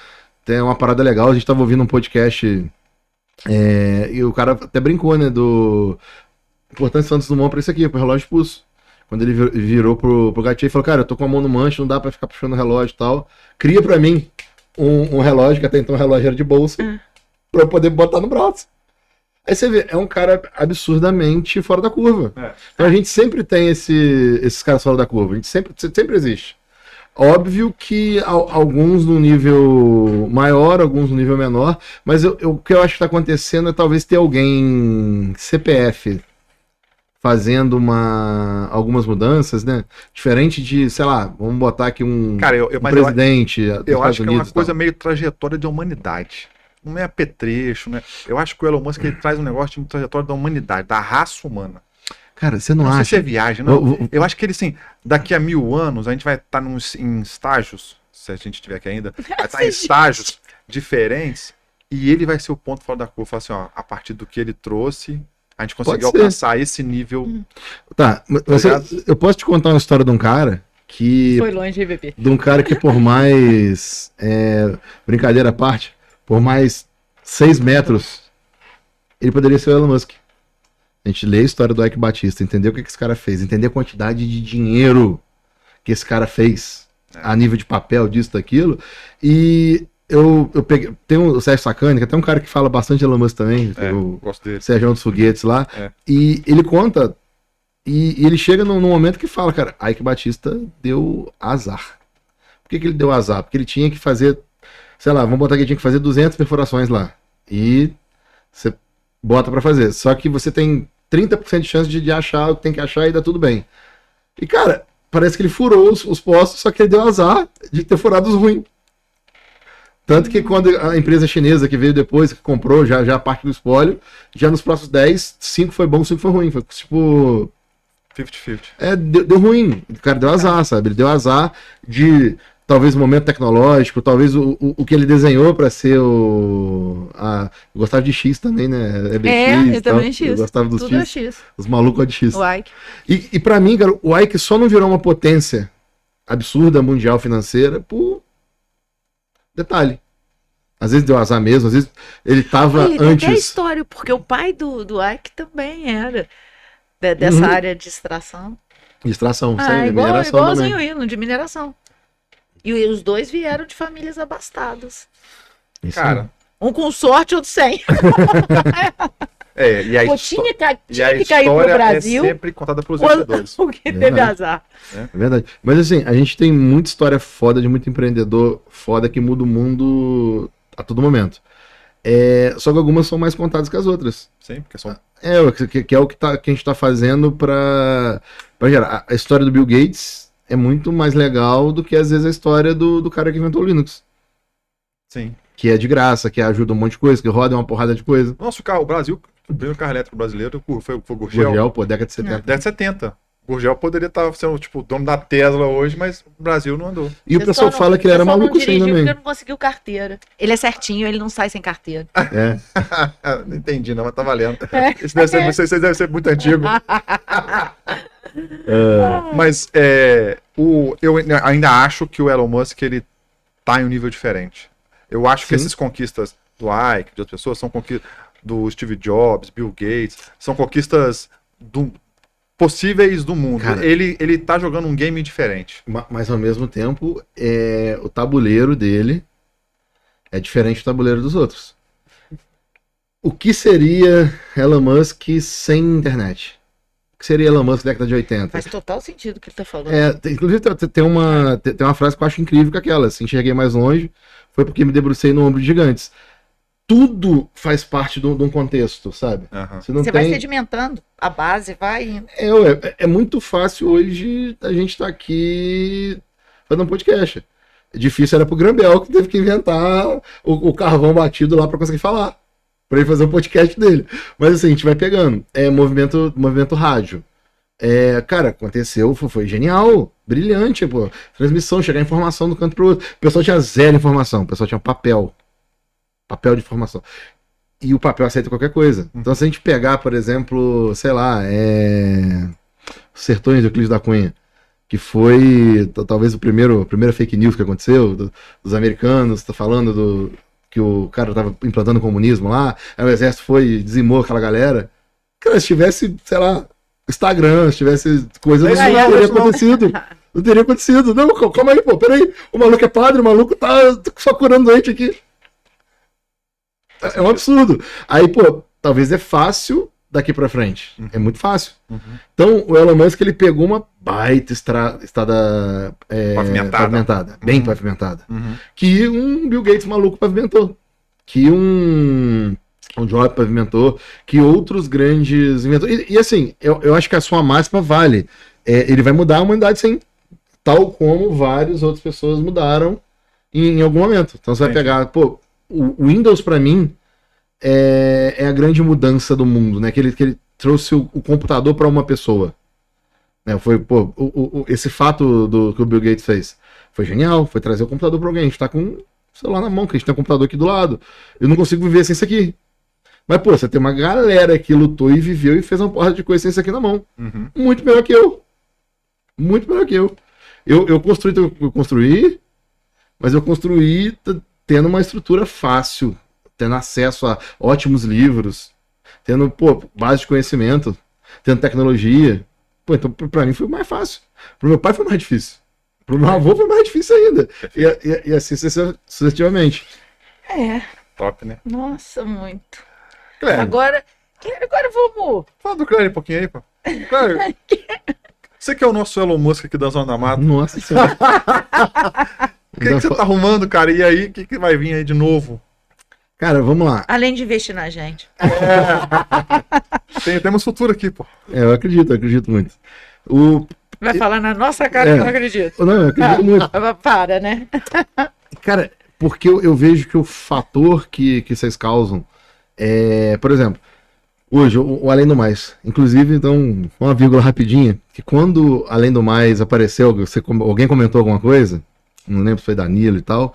Tem uma parada legal, a gente tava ouvindo um podcast e o cara até brincou, né, do importância de Santos Dumont pra isso aqui, pro relógio de pulso. Quando ele virou pro Gautier e falou, cara, eu tô com a mão no manche, não dá pra ficar puxando o relógio e tal. Cria pra mim um relógio, que até então o relógio era de bolsa, pra eu poder botar no braço. Aí você vê, é um cara absurdamente fora da curva. Então a gente sempre tem esses caras fora da curva, a gente sempre existe. Óbvio que alguns no nível maior, alguns no nível menor, mas o que eu acho que está acontecendo é talvez ter alguém CPF fazendo algumas mudanças, né? Diferente de, sei lá, vamos botar aqui um, Cara, um presidente dos eu Estados acho que é uma Unidos e coisa tal. meio trajetória de humanidade. Não é apetrecho, né? Eu acho que o Elon Musk ele traz um negócio de trajetória da humanidade, da raça humana. Cara, você não Não sei acha? se é viagem, não. Vou- Eu acho que ele, assim, daqui a 1000 anos, a gente vai estar em estágios, se a gente estiver aqui ainda, vai estar em estágios diferentes, e ele vai ser o ponto fora da curva. Falar assim, ó, a partir do que ele trouxe, a gente conseguiu Pode ser. alcançar esse nível. Tá, mas eu posso te contar uma história de um cara que Foi longe, bebê. de um cara que por mais brincadeira à parte, por mais 6 metros, ele poderia ser o Elon Musk. A gente lê a história do Ike Batista, entendeu o que esse cara fez, entender a quantidade de dinheiro que esse cara fez a nível de papel, disso, daquilo. E eu peguei. Tem o Sérgio Sacani, que é até um cara que fala bastante de Elon Musk também, o Gosto dele. Sérgio dos Foguetes lá. É. E ele conta. E ele chega num momento que fala, cara, Ike Batista deu azar. Por que ele deu azar? Porque ele tinha que fazer, sei lá, vamos botar que ele tinha que fazer 200 perfurações lá. E você bota pra fazer. Só que você tem 30% de chance de achar o que tem que achar e dá tudo bem. E, cara, parece que ele furou os postos, só que ele deu azar de ter furado os ruins. Tanto que quando a empresa chinesa que veio depois, que comprou já a parte do espólio, já nos próximos 10, 5 foi bom, 5 foi ruim. Foi tipo... 50-50. Deu ruim. O cara deu azar, sabe? Ele deu azar de talvez o momento tecnológico, talvez o que ele desenhou para ser eu gostava de X também, né? EBX, eu também X. Eu gostava dos Tudo é X. X. Os malucos de X. O Ike. E para mim, cara, o Ike só não virou uma potência absurda mundial financeira por detalhe. Às vezes deu azar mesmo, às vezes ele tava Olha, tem até a antes. história, porque o pai do Ike também era dessa área de extração. Distração, sério, mineração Igualzinho também. ele, de mineração. E os dois vieram de famílias abastadas. Isso Cara, Um com sorte, outro sem. e a, Pô, histó- tinha e a que cair pro história Brasil é sempre contada pelos quando vencedores. alguém teve Verdade. azar. É verdade. Mas assim, a gente tem muita história foda de muito empreendedor foda que muda o mundo a todo momento. Só que algumas são mais contadas que as outras. Sim, porque são... Que é o que a gente tá fazendo pra gerar. A história do Bill Gates é muito mais legal do que às vezes a história do cara que inventou o Linux. Sim. Que é de graça, que ajuda um monte de coisa, que roda uma porrada de coisa. Nosso carro, o Brasil, o primeiro carro elétrico brasileiro foi o Gurgel. Gurgel, pô, década de 70. Década de 70. Gurgel poderia estar sendo, tipo, dono da Tesla hoje, mas o Brasil não andou. E o pessoal fala que ele era maluco sem assim também. porque não conseguiu carteira. Ele é certinho, ele não sai sem carteira. É. Não entendi, não, mas tá valendo. Isso deve ser muito antigo. Mas eu ainda acho que o Elon Musk ele tá em um nível diferente. Eu acho que Sim. essas conquistas do Ike, de outras pessoas, são conquistas do Steve Jobs, Bill Gates, são conquistas possíveis do mundo. Cara. Ele tá jogando um game diferente. Mas ao mesmo tempo, o tabuleiro dele é diferente do tabuleiro dos outros. O que seria Elon Musk sem internet? O que seria Elon Musk na década de 80? Faz total sentido o que ele tá falando. Inclusive tem uma frase que eu acho incrível, que é aquela, assim, enxerguei mais longe, foi porque me debrucei no ombro de gigantes. Tudo faz parte de um contexto, sabe? Aham. Você não Você vai sedimentando, a base vai indo. É muito fácil hoje a gente estar aqui fazendo um podcast. Difícil era pro Grambel, que teve que inventar o carvão batido lá para conseguir falar. Para ele fazer o podcast dele. Mas assim, a gente vai pegando. Movimento rádio. Cara, aconteceu, foi genial, brilhante, pô. Transmissão, chegar informação do canto pro outro. O pessoal tinha zero informação, o pessoal tinha papel de informação. E o papel aceita qualquer coisa. Então, se a gente pegar, por exemplo, sei lá, Sertões do Euclides da Cunha, que foi talvez a primeira fake news que aconteceu, dos americanos, tá falando que o cara tava implantando o comunismo lá, aí o exército foi e dizimou aquela galera. Cara, se tivesse, sei lá, Instagram, se tivesse coisa, não teria acontecido. Não teria acontecido. Não, calma aí, pô, peraí. O maluco é padre, o maluco tá só curando doente aqui. É um absurdo. Aí, pô, talvez é fácil daqui pra frente. É muito fácil. Então, o Elon Musk, ele pegou uma baita estrada pavimentada, bem pavimentada, que um Bill Gates maluco pavimentou. Que um o Job pavimentou, que outros grandes inventores... E assim, eu acho que a sua máxima vale. Ele vai mudar a humanidade sim, tal como várias outras pessoas mudaram em algum momento. Então você vai pegar... Pô, o Windows, para mim, é a grande mudança do mundo, né? Que ele trouxe o computador para uma pessoa. Foi, pô, esse fato que o Bill Gates fez foi genial, foi trazer o computador para alguém. A gente tá com o celular na mão, que a gente tem um computador aqui do lado. Eu não consigo viver sem isso aqui. Mas, pô, você tem uma galera que lutou e viveu e fez uma porra de coisa sem isso aqui na mão. Uhum. Muito melhor que eu. Muito melhor que eu. Eu construí, mas eu construí tendo uma estrutura fácil, tendo acesso a ótimos livros, tendo, pô, base de conhecimento, tendo tecnologia. Pô, então pra mim foi mais fácil. Pro meu pai foi mais difícil. Pro meu avô foi mais difícil ainda. E assim sucessivamente. Top, né? Nossa, muito. Clério, Agora vamos... fala do Clério um pouquinho aí, pô. Clério, você que é o nosso Elon Musk aqui da Zona da Mata. Nossa senhora. O que você tá arrumando, cara? E aí, o que vai vir aí de novo? Cara, vamos lá. Além de investir na gente. Temos futuro aqui, pô. Eu acredito muito. Vai falar na nossa cara que eu não acredito. Não, eu acredito muito. Para, né? Cara, porque eu vejo que o fator que vocês causam por exemplo, hoje, o Além do Mais. Inclusive, então, uma vírgula rapidinha, que quando Além do Mais apareceu, alguém comentou alguma coisa, não lembro se foi Danilo e tal,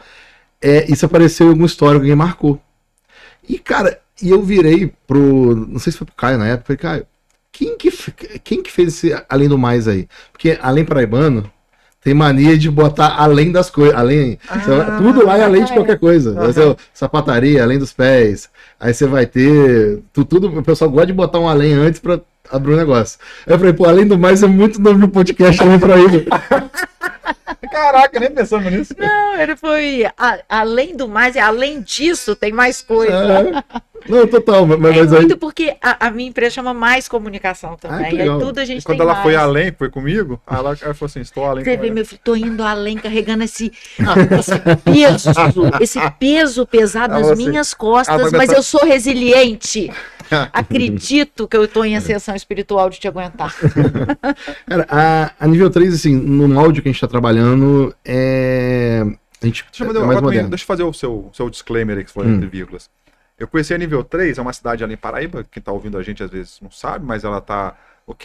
isso apareceu em alguma história que alguém marcou. E, cara, eu virei não sei se foi pro Caio na época, falei, Caio, quem que fez esse Além do Mais aí? Porque Além Paraibano tem mania de botar além das coisas, tudo lá é além de qualquer coisa. Vai ser sapataria, além dos pés. Aí você vai ter tudo, o pessoal gosta de botar um além antes pra abrir um negócio. Aí eu falei, pô, Além do Mais é muito nome de podcast Além Paraíba. Caraca, nem pensando nisso. Não, ele foi além do mais, além disso, tem mais coisa. Não, total, mas aí... muito porque a minha empresa chama Mais Comunicação também. que Aí legal. tudo a gente Quando tem ela mais. foi além, foi comigo, ela falou assim, estou além. Você vê, meu filho, tô indo além, carregando esse peso pesado nas assim, minhas costas, vai mas eu sou resiliente. Acredito que eu tô em ascensão espiritual de te aguentar. Cara, a nível 3, assim, no áudio que a gente tá trabalhando, a gente Deixa eu fazer o seu disclaimer aí, que foi entre vírgulas. Eu conheci a nível 3, é uma cidade ali em Paraíba, quem tá ouvindo a gente às vezes não sabe, mas ela tá,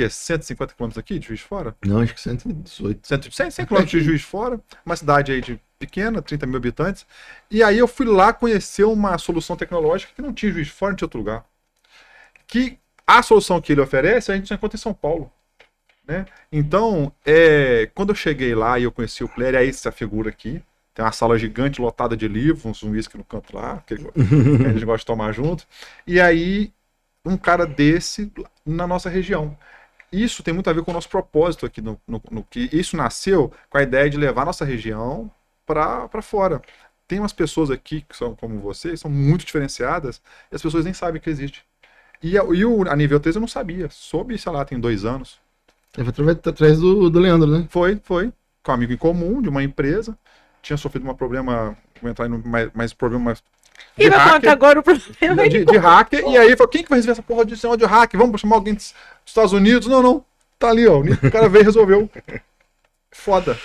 150 km aqui de Juiz de Fora? Não, acho que 118. 100 km de Juiz de Fora, uma cidade aí de pequena, 30 mil habitantes. E aí eu fui lá conhecer uma solução tecnológica que não tinha em Juiz de Fora, não tinha outro lugar. Que a solução que ele oferece, a gente só encontra em São Paulo. Né? Então, quando eu cheguei lá e eu conheci o Clério, é essa figura aqui. Tem uma sala gigante lotada de livros, um uísque no canto lá, que a gente gosta de tomar junto. E aí, um cara desse na nossa região. Isso tem muito a ver com o nosso propósito aqui, no que isso nasceu com a ideia de levar a nossa região para fora. Tem umas pessoas aqui que são como vocês, são muito diferenciadas, e as pessoas nem sabem que existe. E a nível 3 eu não sabia. Soube, sei lá, tem 2 anos. Foi através do Leandro, né? Foi. Com um amigo em comum de uma empresa. Tinha sofrido um problema, vou entrar em mais problema E vai contar agora o problema de hacker. E aí falou, quem que vai resolver essa porra de hacker? Vamos chamar alguém dos Estados Unidos? Não. Tá ali, ó. O cara veio e resolveu. Foda.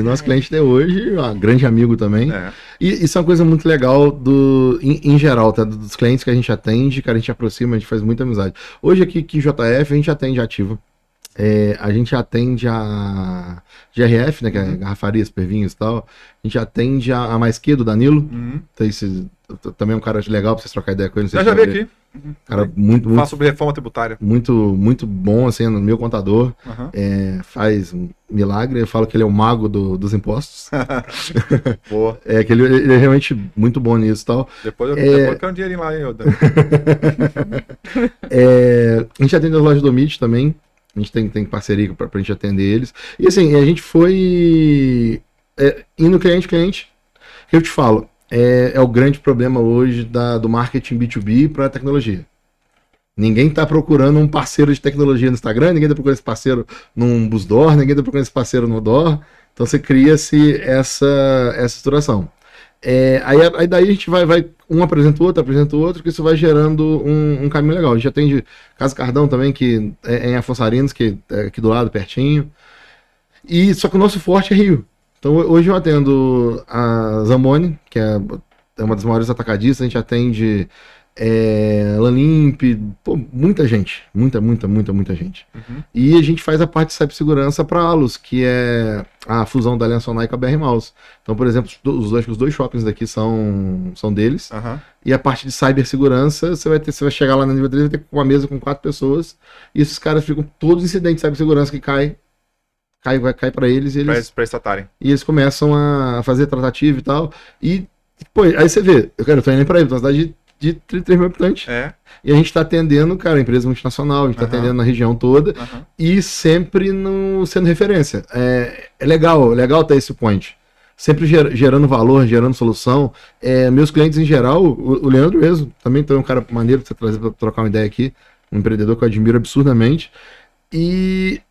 Nosso cliente é hoje um grande amigo também. E isso é uma coisa muito legal em geral, tá? Dos clientes que a gente atende, que a gente aproxima, a gente faz muita amizade. Hoje aqui em JF a gente atende ativa. A gente atende a GRF, né, que é Garrafarias, Pervinhos e tal. A gente atende a Maisque, do Danilo. Então, também é um cara legal pra vocês trocar ideia com ele. Já vi aqui. Cara muito Fala sobre reforma tributária. Muito, muito bom, assim, no meu contador. Faz um milagre. Eu falo que ele é o mago dos impostos. Boa. Que ele é realmente muito bom nisso e tal. Depois eu quero um dinheirinho lá, hein, a gente atende as lojas do Meet também. A gente tem parceria pra gente atender eles. E assim, a gente foi indo cliente. Eu te falo, é o grande problema hoje do marketing B2B para tecnologia. Ninguém tá procurando um parceiro de tecnologia no Instagram, ninguém tá procurando esse parceiro num Busdoor, ninguém tá procurando esse parceiro no Door. Então você cria-se essa situação. Aí daí a gente vai um apresenta o outro, que isso vai gerando um caminho legal. A gente atende Casa Cardão também, que é em Afonso Arinos, que é aqui do lado, pertinho. Só que o nosso forte é Rio. Então hoje eu atendo a Zamboni, que é uma das maiores atacadistas, a gente atende Lalimp, muita gente, muita gente. E a gente faz a parte de cibersegurança para a Alus, que é a fusão da Aliança Sonai com a BR Malls. Então, por exemplo, os dois shoppings daqui são deles. E a parte de cibersegurança, você vai chegar lá na nível 3, vai ter uma mesa com 4 pessoas, e esses caras ficam todos incidentes de cibersegurança que cai para eles, Pra estatarem. e eles começam a fazer tratativa e tal. E, pô, aí você vê, eu tô indo para aí, uma cidade de 33 mil habitantes. E a gente está atendendo, cara, empresa multinacional, a gente está atendendo na região toda e sempre sendo referência. É legal ter esse point. Sempre gerando valor, gerando solução. Meus clientes em geral, o Leandro mesmo, também tem um cara maneiro pra você trazer para trocar uma ideia aqui, um empreendedor que eu admiro absurdamente. E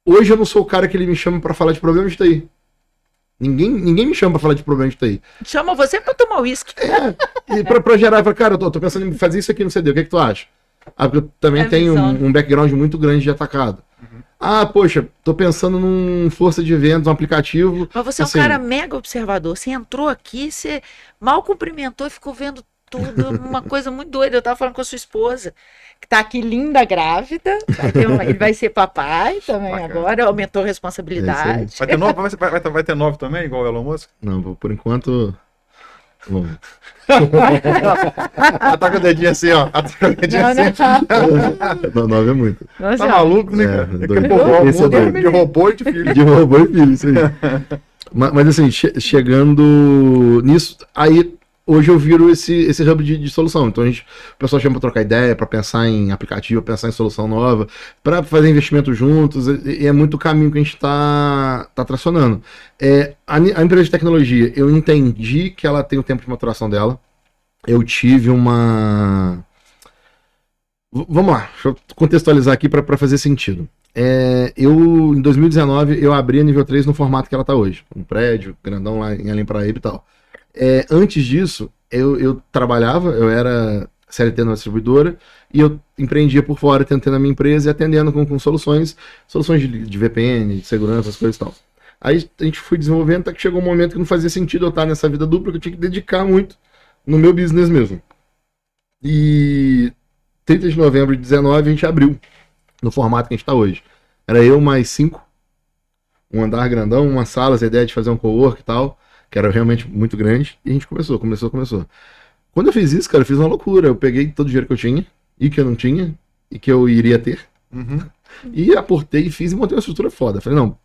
hoje eu não sou o cara que ele me chama para falar de problemas de TI. Ninguém me chama pra falar de problema de TI. Chama você pra tomar uísque. E pra gerar, eu falo, cara, eu tô pensando em fazer isso aqui no CD, o que é que tu acha? Porque eu também tenho um background muito grande de atacado. Poxa, tô pensando num força de vendas, um aplicativo. Mas você é um cara mega observador. Você entrou aqui, você mal cumprimentou e ficou vendo tudo. Uma coisa muito doida. Eu tava falando com a sua esposa, que tá aqui linda, grávida. Ele vai ser papai também. Bacana. Agora, aumentou a responsabilidade. Vai ter 9 também, igual o Elon Musk? Não, por enquanto. Vamos. Ataca o dedinho assim, ó. Ataca o dedinho assim. Não, 9 é muito. Nossa, tá maluco, né, cara? De robô e de filho. De robô e filho, isso aí. Mas assim, chegando nisso, aí hoje eu viro esse hub de solução. Então o pessoal chama para trocar ideia, para pensar em aplicativo, pensar em solução nova, para fazer investimento juntos, e é muito o caminho que a gente está tracionando. A empresa de tecnologia, eu entendi que ela tem o tempo de maturação dela. Eu tive uma... Vamos lá, deixa eu contextualizar aqui para fazer sentido. Em 2019, eu abri a nível 3 no formato que ela está hoje. Um prédio grandão lá em Além Paraíba e tal. Antes disso, eu trabalhava, eu era CLT numa distribuidora e eu empreendia por fora, tentando a minha empresa e atendendo com soluções de VPN, de segurança, as coisas e tal. Aí a gente foi desenvolvendo até que chegou um momento que não fazia sentido eu estar nessa vida dupla, que eu tinha que dedicar muito no meu business mesmo. E 30 de novembro de 2019 a gente abriu no formato que a gente está hoje. Era eu mais 5, um andar grandão, uma sala, a ideia de fazer um co-work e tal, que era realmente muito grande, e a gente começou. Quando eu fiz isso, cara, eu fiz uma loucura. Eu peguei todo o dinheiro que eu tinha, e que eu não tinha, e que eu iria ter, e aportei, e fiz e montei uma estrutura foda. Falei, não,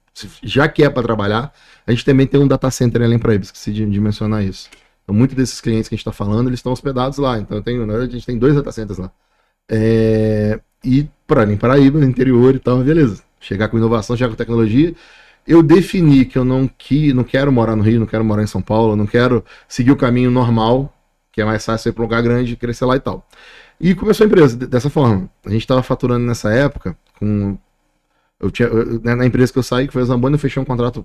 já que é para trabalhar, a gente também tem um data center em Além Paraíba, esqueci de mencionar isso. Então, muitos desses clientes que a gente está falando, eles estão hospedados lá. Então, na verdade, a gente tem 2 data centers lá. E para Além Paraíba, no interior e tal, beleza. Chegar com inovação, chegar com tecnologia. Eu defini que eu não quero morar no Rio, não quero morar em São Paulo, não quero seguir o caminho normal, que é mais fácil ir para um lugar grande, crescer lá e tal. E começou a empresa dessa forma. A gente estava faturando nessa época, na empresa que eu saí, que foi a Zamboni, eu fechei um contrato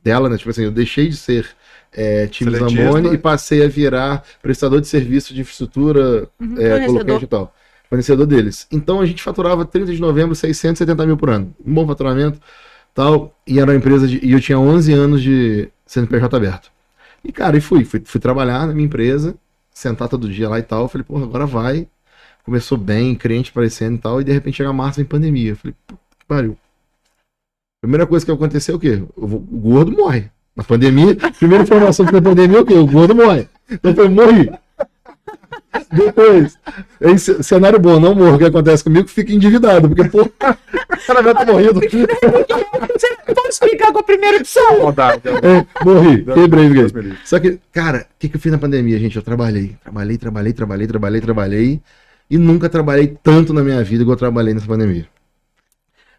dela, né? Tipo assim, eu deixei de ser time Zamboni e passei a virar prestador de serviço de infraestrutura, colocante e tal. Fornecedor deles. Então a gente faturava 30 de novembro 670 mil por ano. Um bom faturamento. Tal, e era uma empresa e eu tinha 11 anos de CNPJ aberto. E cara, fui trabalhar na minha empresa, sentar todo dia lá e tal. Falei, porra, agora vai. Começou bem, cliente aparecendo e tal, e de repente chega março, vem pandemia. Falei, puta que pariu. Primeira coisa que aconteceu é o quê? O gordo morre. Na pandemia, primeira informação que na pandemia é o quê? O gordo morre. Então eu morri. Depois, cenário bom, não morro. O que acontece comigo? Fica endividado, porque, pô, o cara vai ter morrido. Você pode explicar com a primeira opção? Morri, quebrei. Só que, cara, o que eu fiz na pandemia, gente? Eu trabalhei. E nunca trabalhei tanto na minha vida igual eu trabalhei nessa pandemia.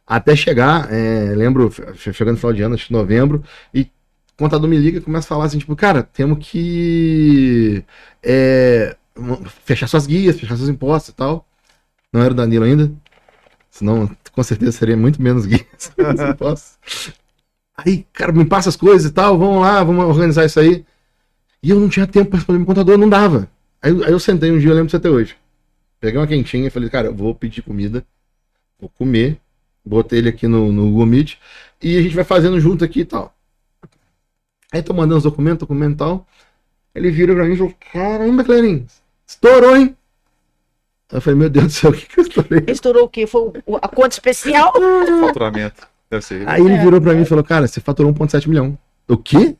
Até chegar, lembro, chegando no final de ano, acho que novembro, e o contador me liga e começa a falar assim, tipo, cara, temos que fechar suas guias, fechar seus impostos e tal. Não era o Danilo ainda, senão com certeza seria muito menos guias. Aí, cara, me passa as coisas e tal, vamos lá, vamos organizar isso aí. E eu não tinha tempo para responder meu contador, não dava. Aí eu sentei um dia, eu lembro disso até hoje. Peguei uma quentinha e falei, cara, eu vou pedir comida, vou comer, botei ele aqui no Google Meet e a gente vai fazendo junto aqui e tal. Aí tô mandando os documentos e tal. Ele vira pra mim e falou, caramba, Clarinho, estourou, hein? Eu falei, meu Deus do céu, o que eu estourei? Estourou o quê? Foi a conta especial? Faturamento. Deve ser. Aí ele virou pra mim e falou, cara, você faturou 1,7 milhão. O quê?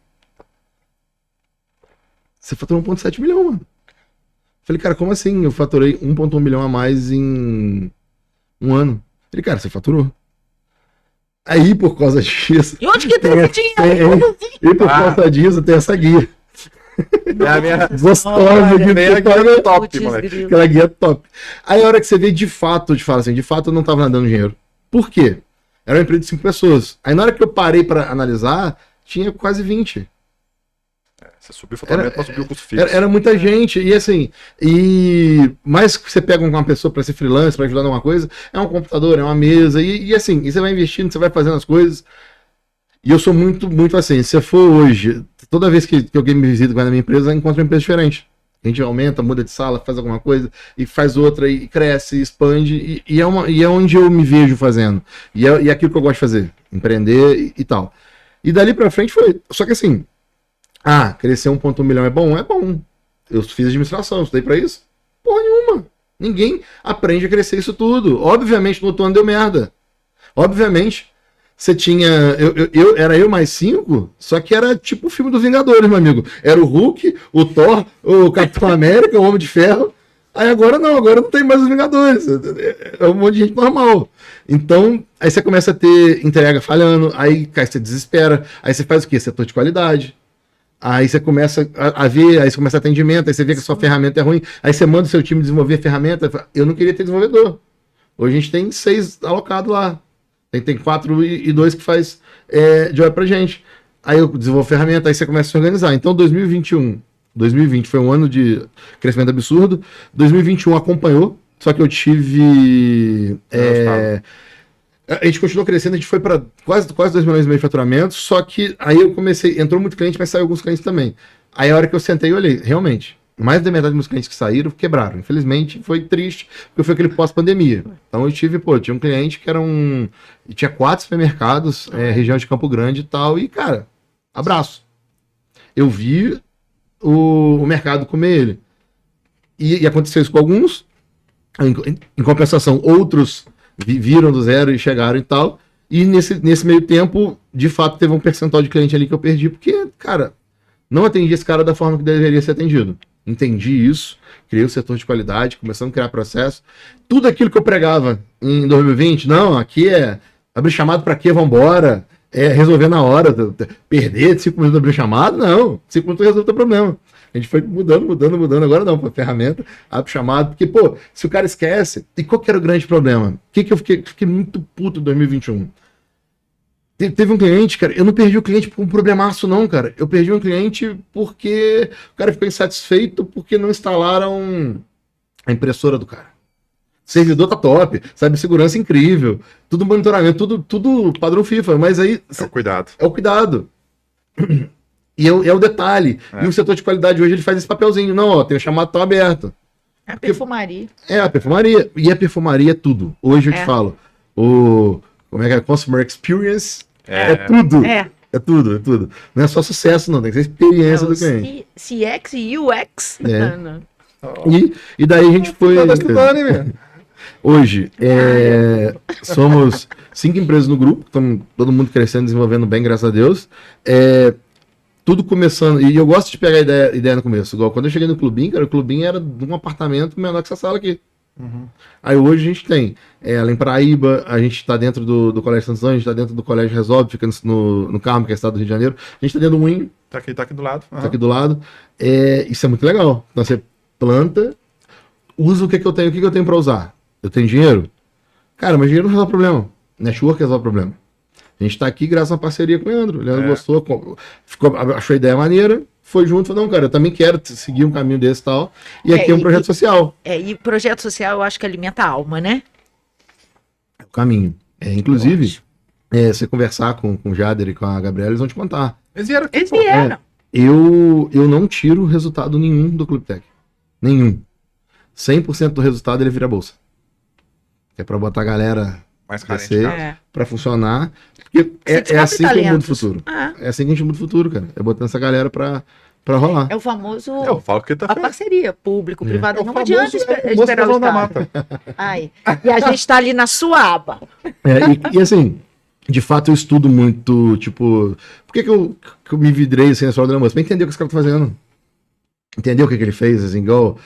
Você faturou 1,7 milhão, mano. Falei, cara, como assim? Eu faturei 1,1 milhão a mais em um ano. Falei, cara, você faturou. Aí, por causa disso... E onde que tem esse dinheiro? E por causa disso, tem essa guia. É a minha Gostosa de meia ver. guia top, Putz, moleque. grilo. Aquela guia top. Aí a hora que você vê de fato, te fala assim, de fato eu não tava dando dinheiro. Por quê? Era uma empresa de 5 pessoas. Aí na hora que eu parei pra analisar, tinha quase 20. Você subiu o faturamento pra subir o custo fixo. Era muita gente. E assim, mais que você pega uma pessoa pra ser freelance, pra ajudar em alguma coisa, é um computador, é uma mesa. E assim, e você vai investindo, você vai fazendo as coisas. E eu sou muito assim, se eu for hoje, toda vez que alguém me visita na minha empresa, eu encontro uma empresa diferente. A gente aumenta, muda de sala, faz alguma coisa, e faz outra, e cresce, expande, e é onde eu me vejo fazendo. E é aquilo que eu gosto de fazer, empreender e tal. E dali pra frente foi, só que assim, crescer 1,1 milhão é bom? É bom. Eu fiz administração, estudei pra isso? Porra nenhuma. Ninguém aprende a crescer isso tudo. Obviamente no outro ano deu merda. Obviamente. Você tinha. Era eu mais 5, só que era tipo o filme dos Vingadores, meu amigo. Era o Hulk, o Thor, o Capitão América, o Homem de Ferro. Aí agora não tem mais os Vingadores. É um monte de gente normal. Então, aí você começa a ter entrega falhando, aí você desespera, aí você faz o quê? Setor de qualidade. Aí você começa a ver, aí você começa atendimento, aí você vê que a sua ferramenta é ruim, aí você manda o seu time desenvolver a ferramenta. Eu não queria ter desenvolvedor. Hoje a gente tem 6 alocados lá. Tem 4 e 2 que faz job pra gente. Aí eu desenvolvo ferramenta, aí você começa a se organizar. Então 2020 foi um ano de crescimento absurdo. 2021 acompanhou, só que eu tive... a gente continuou crescendo, a gente foi para quase 2 milhões e meio de faturamento, só que aí eu comecei... Entrou muito cliente, mas saiu alguns clientes também. Aí a hora que eu sentei, eu olhei, realmente... Mais da metade dos meus clientes que saíram quebraram. Infelizmente, foi triste, porque foi aquele pós-pandemia. Então eu tinha um cliente que era tinha 4 supermercados, região de Campo Grande e tal, e, cara, abraço. Eu vi o mercado comer ele. E aconteceu isso com alguns. Em compensação, outros viram do zero e chegaram e tal. E nesse meio tempo, de fato, teve um percentual de cliente ali que eu perdi, porque, cara, não atendi esse cara da forma que deveria ser atendido. Entendi isso, criei o setor de qualidade, começamos a criar processo. Tudo aquilo que eu pregava em 2020, não, aqui abrir chamado pra quê? Vambora. Resolver na hora. Perder 5 minutos abrir chamado? Não. 5 minutos resolve o teu problema. A gente foi mudando. Agora não, a ferramenta, abre chamado. Porque, pô, se o cara esquece... E qual que era o grande problema? O que eu fiquei muito puto em 2021? Teve um cliente, cara, eu não perdi o cliente por um problemaço não, cara. Eu perdi um cliente porque o cara ficou insatisfeito porque não instalaram a impressora do cara. O servidor tá top, sabe, segurança incrível, tudo monitoramento, tudo padrão FIFA, mas aí... É o cuidado. É o cuidado. E é o detalhe. E o setor de qualidade hoje ele faz esse papelzinho. Não, tem o chamado tão aberto. A perfumaria. A perfumaria. E a perfumaria é tudo. Hoje eu te falo. Como é que é? Customer Experience... É tudo. É tudo. Não é só sucesso, não. Tem que ser experiência do cliente. CX e UX. E daí a gente foi... Tá estudando, hein, meu? Hoje, somos 5 empresas no grupo. Estamos todo mundo crescendo, desenvolvendo bem, graças a Deus. Tudo começando... E eu gosto de pegar a ideia no começo. Igual quando eu cheguei no Clubinho, cara, o Clubinho era de um apartamento menor que essa sala aqui. Uhum. Aí hoje a gente tem lá em Paraíba, a gente está dentro do Colégio Santos Anjos, a gente está dentro do Colégio Resolve, fica no Carmo, que é o estado do Rio de Janeiro. A gente está dentro do Moinho. Tá aqui do lado. Tá aqui do lado. Isso é muito legal. Então você planta, usa o que eu tenho para usar. Eu tenho dinheiro? Cara, mas dinheiro não resolve o problema. Network resolve o problema. A gente está aqui graças a uma parceria com o Leandro. O Leandro gostou, achou a ideia maneira. Foi junto, falou, não, cara, eu também quero seguir um caminho desse e tal. E aqui é um projeto social. E projeto social eu acho que alimenta a alma, né? É o caminho. Inclusive, você conversar com o Jader e com a Gabriela, eles vão te contar. Eles vieram aqui. Eles vieram. eu não tiro resultado nenhum do Clube Tech. Nenhum. 100% do resultado ele vira bolsa. É pra botar a galera Mais carente, crescer, cara. pra funcionar. Porque é descobre assim que muda o talentos. futuro. Ah, É assim que a gente muda o futuro, cara. É botando essa galera pra rolar. é o famoso... Eu falo que tá A parceria público-privada. É o Não famoso- adianta é o famoso esperar o Cavalo da Estado. Mata. Ai, e a gente tá ali na sua aba. E assim, de fato eu estudo muito, tipo, por que eu me vidrei assim na história do Elon Musk? Pra entender o que esse cara tá fazendo. Entender o que ele fez, assim, igual,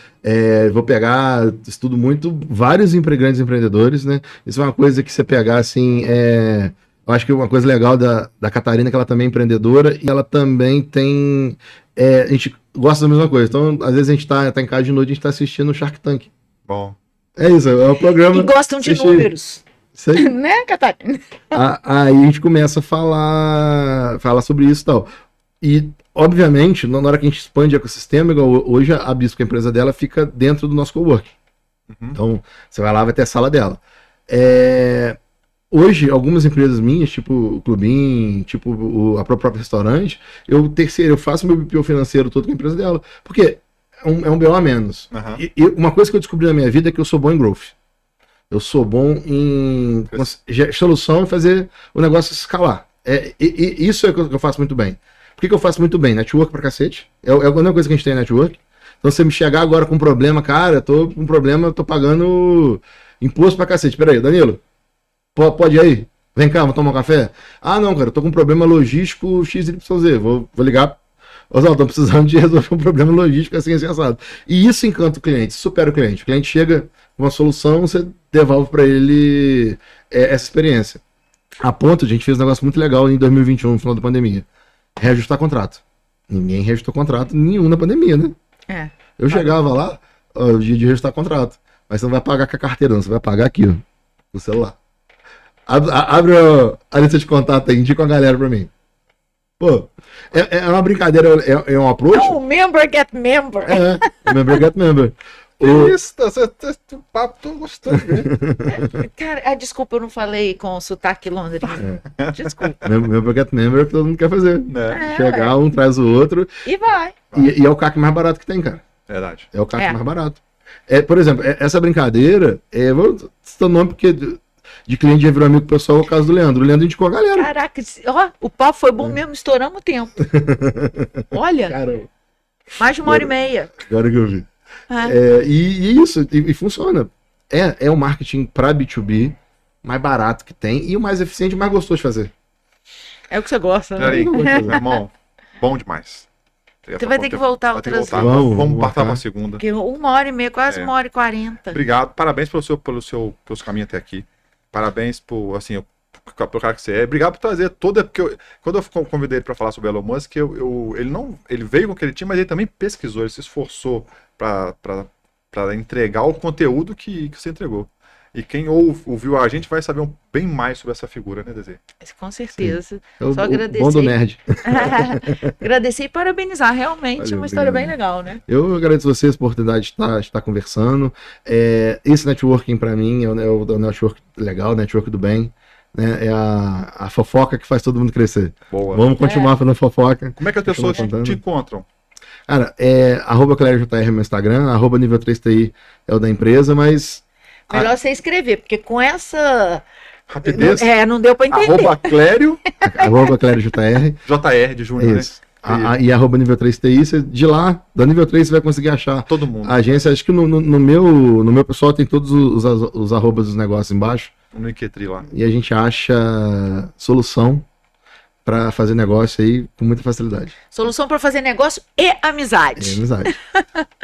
vou pegar, estudo muito vários grandes empreendedores, né? Isso é uma coisa que você pegar, assim, eu acho que uma coisa legal da Catarina é que ela também é empreendedora e ela também tem, a gente gosta da mesma coisa. Então, às vezes a gente tá em casa de noite, a gente tá assistindo o Shark Tank. Bom, É isso, é o programa. E gostam de assistir. números. Isso aí. Né, Catarina? Aí a gente começa a falar sobre isso e tal. E, obviamente, na hora que a gente expande o ecossistema, igual hoje a Bispo, a empresa dela, fica dentro do nosso coworking. Uhum. Então, você vai lá, vai ter a sala dela. Hoje, algumas empresas minhas, tipo o Clubin, tipo a própria restaurante, eu faço meu BPO financeiro todo com a empresa dela. Porque é um BO a menos. Aham. E uma coisa que eu descobri na minha vida é que eu sou bom em growth. Eu sou bom em solução e fazer o negócio escalar. Isso é o que eu faço muito bem. Por que eu faço muito bem? Network pra cacete. É a única coisa que a gente tem é network. Então, se você me chegar agora com um problema, cara, tô com um problema, tô pagando imposto pra cacete. Peraí, Danilo, pode ir aí? Vem cá, vamos tomar um café? Ah, não, cara, eu tô com um problema logístico XYZ. Vou ligar. Oswaldo, tô precisando de resolver um problema logístico assim assado. E isso encanta o cliente, supera o cliente. O cliente chega com uma solução, você devolve para ele essa experiência. A ponto, a gente fez um negócio muito legal em 2021, no final da pandemia. Reajustar contrato. Ninguém reajustou contrato nenhum na pandemia, né? É. Eu chegava lá, o dia de reajustar contrato. Mas você não vai pagar com a carteira, não. Você vai pagar aqui, ó, no celular. Abre a lista de contato aí, indica uma galera pra mim. Pô, é uma brincadeira, é um approach. Oh, member get member. Member get member. Isso, o papo, tô gostando mesmo. Cara, desculpa, eu não falei com sotaque londrino. Desculpa. Member get member que todo mundo quer fazer. Né? Chegar, um traz o outro. E vai. E é o CAC mais barato que tem, cara. Verdade. É o CAC mais barato. Por exemplo, essa brincadeira, vou citar o nome porque de cliente já virou amigo pessoal, é o caso do Leandro. O Leandro indicou a galera. Caraca, ó, o papo foi bom mesmo, estouramos o tempo. Olha, Caramba, mais de 1h30. agora que eu vi. E isso, e funciona. É um marketing para B2B mais barato que tem e o mais eficiente e mais gostoso de fazer. É o que você gosta, né? Peraí, meu irmão, bom demais. Você vai ter que voltar Vai ter que outras voltar. vezes. Vamos partir marcar. pra segunda. Porque 1h30, quase 1h40. Obrigado, parabéns pelo seu caminho até aqui. Parabéns por, assim, pelo cara que você é. Obrigado por trazer toda. Porque quando eu convidei ele para falar sobre o Elon Musk, ele veio com o que ele tinha, mas ele também pesquisou, ele se esforçou para entregar o conteúdo que você entregou. E quem ouviu a gente vai saber bem mais sobre essa figura, né, Dezê? Com certeza. É o Só agradecer. bom do nerd. Agradecer e parabenizar. Realmente Valeu, uma história obrigado. bem legal, né? Eu agradeço vocês por a oportunidade de estar conversando. Esse networking para mim é o network legal, o network do bem. Né? É a fofoca que faz todo mundo crescer. Boa. Vamos continuar fazendo fofoca. Como é que as pessoas Continua contando. te encontram? Cara, @ClérioJR no Instagram, @nível 3TI é o da empresa, mas Melhor você escrever, porque com essa. Rapidez. Não deu pra entender. @Clério @ClérioJR. JR de Júnior, Isso. né? E @nível 3TI, de lá, da nível 3 você vai conseguir achar Todo mundo. a agência. Acho que no meu pessoal tem todos os arrobas dos negócios embaixo. No Iquetri lá. E a gente acha solução para fazer negócio aí com muita facilidade. Solução pra fazer negócio e É amizade. amizade.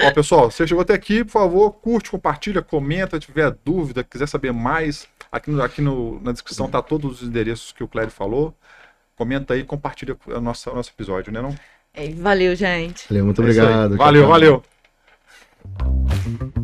Ó, pessoal, você chegou até aqui, por favor, curte, compartilha, comenta, tiver dúvida, quiser saber mais, na descrição tá todos os endereços que o Clério falou. Comenta aí, compartilha o nosso episódio, né não? Valeu, gente. Valeu, muito É isso aí. obrigado. Valeu, Tchau, tchau. valeu.